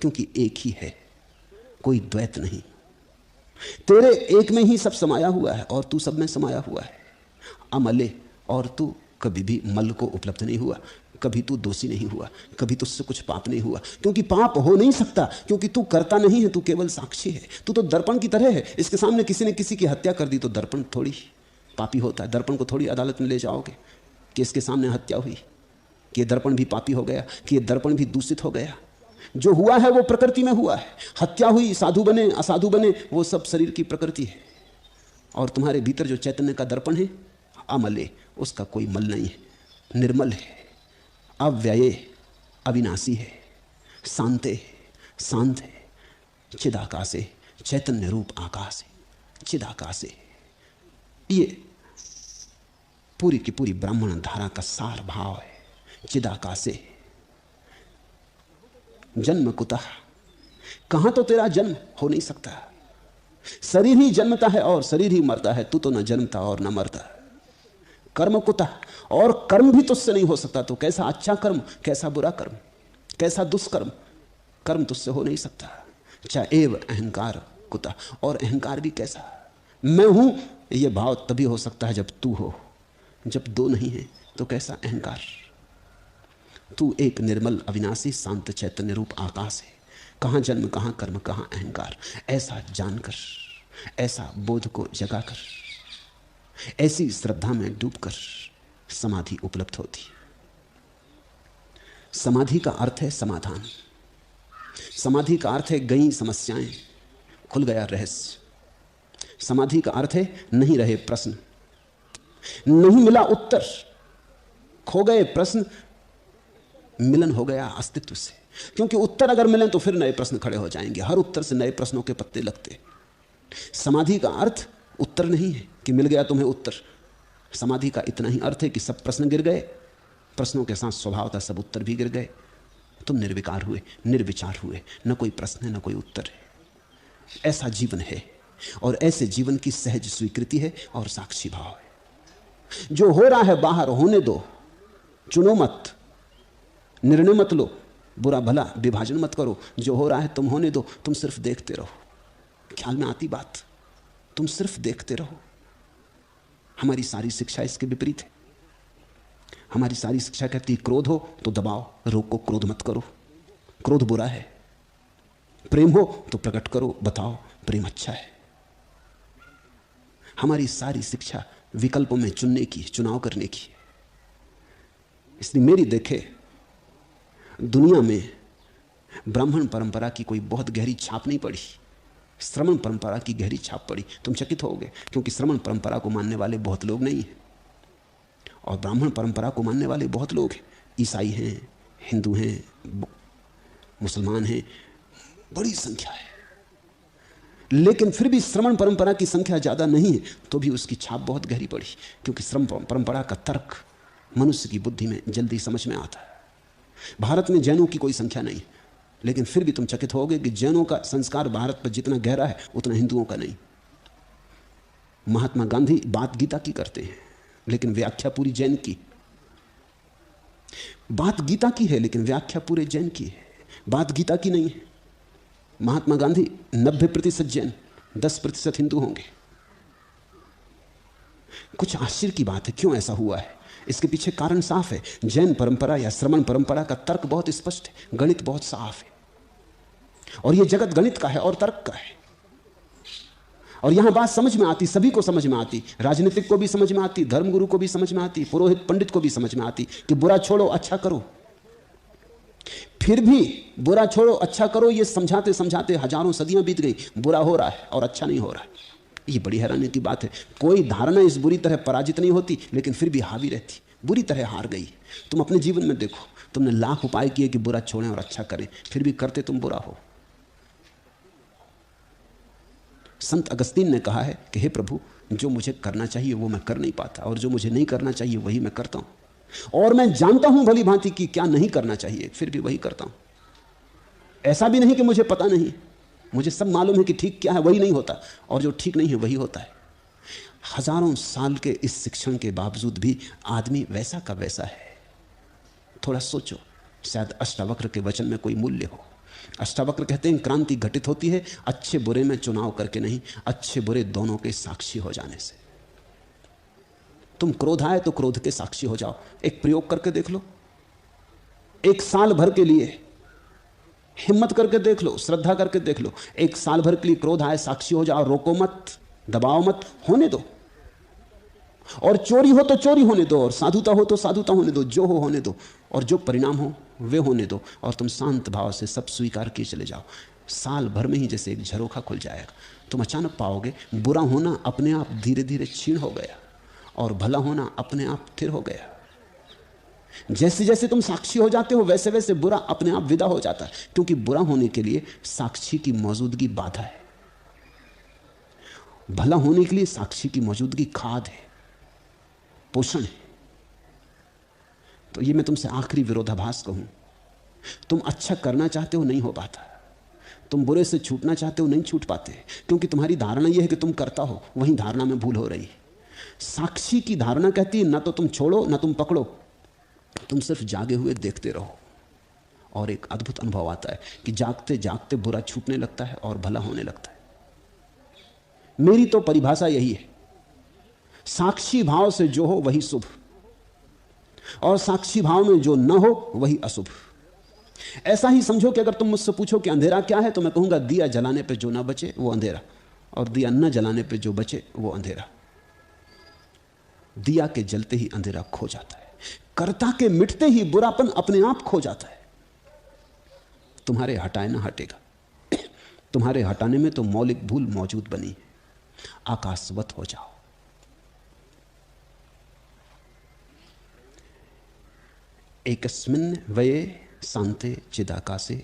क्योंकि एक ही है, कोई द्वैत नहीं। तेरे एक में ही सब समाया हुआ है और तू सब में समाया हुआ है। अमले, और तू कभी भी मल को उपलब्ध नहीं हुआ, कभी तू दोषी नहीं हुआ, कभी तुझसे कुछ पाप नहीं हुआ, क्योंकि पाप हो नहीं सकता, क्योंकि तू करता नहीं है, तू केवल साक्षी है। तू तो दर्पण की तरह है। इसके सामने किसी ने किसी की हत्या कर दी तो दर्पण थोड़ी पापी होता है। दर्पण को थोड़ी अदालत में ले जाओगे कि इसके सामने हत्या हुई, कि ये दर्पण भी पापी हो गया, कि ये दर्पण भी दूषित हो गया। जो हुआ है वो प्रकृति में हुआ है। हत्या हुई, साधु बने असाधु बने, वो सब शरीर की प्रकृति है। और तुम्हारे भीतर जो चैतन्य का दर्पण है, अमले, उसका कोई मल नहीं है, निर्मल है, अव्यय, अविनाशी है, शांते, शांत है, चिदाकाशे, चैतन्य रूप आकाश है, चिदाकाशे। ये पूरी की पूरी ब्राह्मण धारा का सार भाव है। चिदाकाशे। जन्म कुतः, कहां तो तेरा जन्म हो नहीं सकता। शरीर ही जन्मता है और शरीर ही मरता है, तू तो न जन्मता और न मरता। कर्म कुतः, और कर्म भी तुझसे नहीं हो सकता। तो कैसा अच्छा कर्म, कैसा बुरा कर्म, कैसा दुष्कर्म, कर्म तुझसे हो नहीं सकता। चाहे एव अहंकार कुतः, और अहंकार भी कैसा, मैं हूं यह भाव तभी हो सकता है जब तू हो। जब दो नहीं है तो कैसा अहंकार। तू एक निर्मल अविनाशी शांत चैतन्य रूप आकाश है। कहां जन्म, कहां कर्म, कहां अहंकार। ऐसा जानकर, ऐसा बोध को जगाकर, ऐसी श्रद्धा में डूबकर समाधि उपलब्ध होती। समाधि का अर्थ है समाधान। समाधि का अर्थ है गई समस्याएं, खुल गया रहस्य। समाधि का अर्थ है नहीं रहे प्रश्न, नहीं मिला उत्तर, खो गए प्रश्न, मिलन हो गया अस्तित्व से। क्योंकि उत्तर अगर मिलें तो फिर नए प्रश्न खड़े हो जाएंगे। हर उत्तर से नए प्रश्नों के पत्ते लगते। समाधि का अर्थ उत्तर नहीं है कि मिल गया तुम्हें उत्तर। समाधि का इतना ही अर्थ है कि सब प्रश्न गिर गए, प्रश्नों के साथ स्वभाव था सब उत्तर भी गिर गए। तुम निर्विकार हुए, निर्विचार हुए, न कोई प्रश्न है न कोई उत्तर है। ऐसा जीवन है और ऐसे जीवन की सहज स्वीकृति है और साक्षी भाव है। जो हो रहा है बाहर होने दो, चुनो मत, निर्णय मत लो, बुरा भला विभाजन मत करो। जो हो रहा है तुम होने दो, तुम सिर्फ देखते रहो। ख्याल में आती बात, तुम सिर्फ देखते रहो। हमारी सारी शिक्षा इसके विपरीत है। हमारी सारी शिक्षा कहती है क्रोध हो तो दबाओ, रोको, क्रोध मत करो, क्रोध बुरा है। प्रेम हो तो प्रकट करो, बताओ प्रेम अच्छा है। हमारी सारी शिक्षा विकल्पों में चुनने की, चुनाव करने की। इसलिए मेरी देखे दुनिया में ब्राह्मण परंपरा की कोई बहुत गहरी छाप नहीं पड़ी, श्रमण परंपरा की गहरी छाप पड़ी। तुम चकित होगे, क्योंकि श्रमण परंपरा को मानने वाले बहुत लोग नहीं हैं और ब्राह्मण परंपरा को मानने वाले बहुत लोग हैं। ईसाई हैं, हिंदू हैं, मुसलमान हैं, बड़ी संख्या है। लेकिन फिर भी श्रमण परंपरा की संख्या ज्यादा नहीं है, तो भी उसकी छाप बहुत गहरी पड़ी, क्योंकि श्रमण परंपरा का तर्क मनुष्य की बुद्धि में जल्दी समझ में आता है। भारत में जैनों की कोई संख्या नहीं, लेकिन फिर भी तुम चकित होगे कि जैनों का संस्कार भारत पर जितना गहरा है उतना हिंदुओं का नहीं। महात्मा गांधी बात गीता की करते हैं, लेकिन व्याख्या पूरी जैन की। बात गीता की है लेकिन व्याख्या पूरे जैन की है, बात गीता की नहीं है। महात्मा गांधी 90% जैन, 10% हिंदू होंगे। कुछ आश्चर्य की बात है, क्यों ऐसा हुआ है? इसके पीछे कारण साफ है। जैन परंपरा या श्रमण परंपरा का तर्क बहुत स्पष्ट है, गणित बहुत साफ है, और यह जगत गणित का है और तर्क का है। और यहां बात समझ में आती, सभी को समझ में आती, राजनीतिक को भी समझ में आती, धर्मगुरु को भी समझ में आती, पुरोहित पंडित को भी समझ में आती कि बुरा छोड़ो अच्छा करो। फिर भी बुरा छोड़ो अच्छा करो ये समझाते समझाते हजारों सदियां बीत गई, बुरा हो रहा है और अच्छा नहीं हो रहा है। ये बड़ी हैरानी की बात है। कोई धारणा इस बुरी तरह पराजित नहीं होती, लेकिन फिर भी हावी रहती, बुरी तरह हार गई। तुम अपने जीवन में देखो, तुमने लाख उपाय किए कि बुरा छोड़ें और अच्छा करें, फिर भी करते तुम बुरा हो। संत अगस्तीन ने कहा है कि हे प्रभु, जो मुझे करना चाहिए वो मैं कर नहीं पाता, और जो मुझे नहीं करना चाहिए वही मैं करता हूं। और मैं जानता हूं भली भांति कि क्या नहीं करना चाहिए, फिर भी वही करता हूं। ऐसा भी नहीं कि मुझे पता नहीं, मुझे सब मालूम है कि ठीक क्या है, वही नहीं होता, और जो ठीक नहीं है वही होता है। हजारों साल के इस शिक्षण के बावजूद भी आदमी वैसा का वैसा है। थोड़ा सोचो, शायद अष्टावक्र के वचन में कोई मूल्य हो। अष्टावक्र कहते हैं क्रांति घटित होती है अच्छे बुरे में चुनाव करके नहीं, अच्छे बुरे दोनों के साक्षी हो जाने से। तुम क्रोध आए तो क्रोध के साक्षी हो जाओ। एक प्रयोग करके देख लो, एक साल भर के लिए हिम्मत करके देख लो, श्रद्धा करके देख लो। एक साल भर के लिए क्रोध आए साक्षी हो जाओ, रोको मत, दबाओ मत, होने दो। और चोरी हो तो चोरी होने दो, और साधुता हो तो साधुता होने दो, जो हो होने दो, और जो परिणाम हो वे होने दो, और तुम शांत भाव से सब स्वीकार किए चले जाओ। साल भर में ही जैसे एक झरोखा खुल जाएगा। तुम अचानक पाओगे बुरा होना अपने आप धीरे धीरे क्षीण हो गया, और भला होना अपने आप स्थिर हो गया। जैसे जैसे तुम साक्षी हो जाते हो वैसे वैसे बुरा अपने आप विदा हो जाता है, क्योंकि बुरा होने के लिए साक्षी की मौजूदगी बाधा है, भला होने के लिए साक्षी की मौजूदगी खाद है, पोषण है। तो ये मैं तुमसे आखिरी विरोधाभास कहूं, तुम अच्छा करना चाहते हो नहीं हो पाता, तुम बुरे से छूटना चाहते हो नहीं छूट पाते, क्योंकि तुम्हारी धारणा यह है कि तुम करता हो, वहीं धारणा में भूल हो रही है। साक्षी की धारणा कहती है ना तो तुम छोड़ो ना तुम पकड़ो, तुम सिर्फ जागे हुए देखते रहो। और एक अद्भुत अनुभव आता है कि जागते जागते बुरा छूटने लगता है और भला होने लगता है। मेरी तो परिभाषा यही है, साक्षी भाव से जो हो वही शुभ, और साक्षी भाव में जो न हो वही अशुभ। ऐसा ही समझो कि अगर तुम मुझसे पूछो कि अंधेरा क्या है, तो मैं कहूंगा दिया जलाने पे जो ना बचे वो अंधेरा, और दिया न जलाने पे जो बचे वो अंधेरा। दिया के जलते ही अंधेरा खो जाता है, कर्ता के मिटते ही बुरापन अपने आप खो जाता है। तुम्हारे हटाए ना हटेगा, तुम्हारे हटाने में तो मौलिक भूल मौजूद बनी है। आकाशवत हो जाओ। एकस्मिन् वये शान्ते चिदाकाशे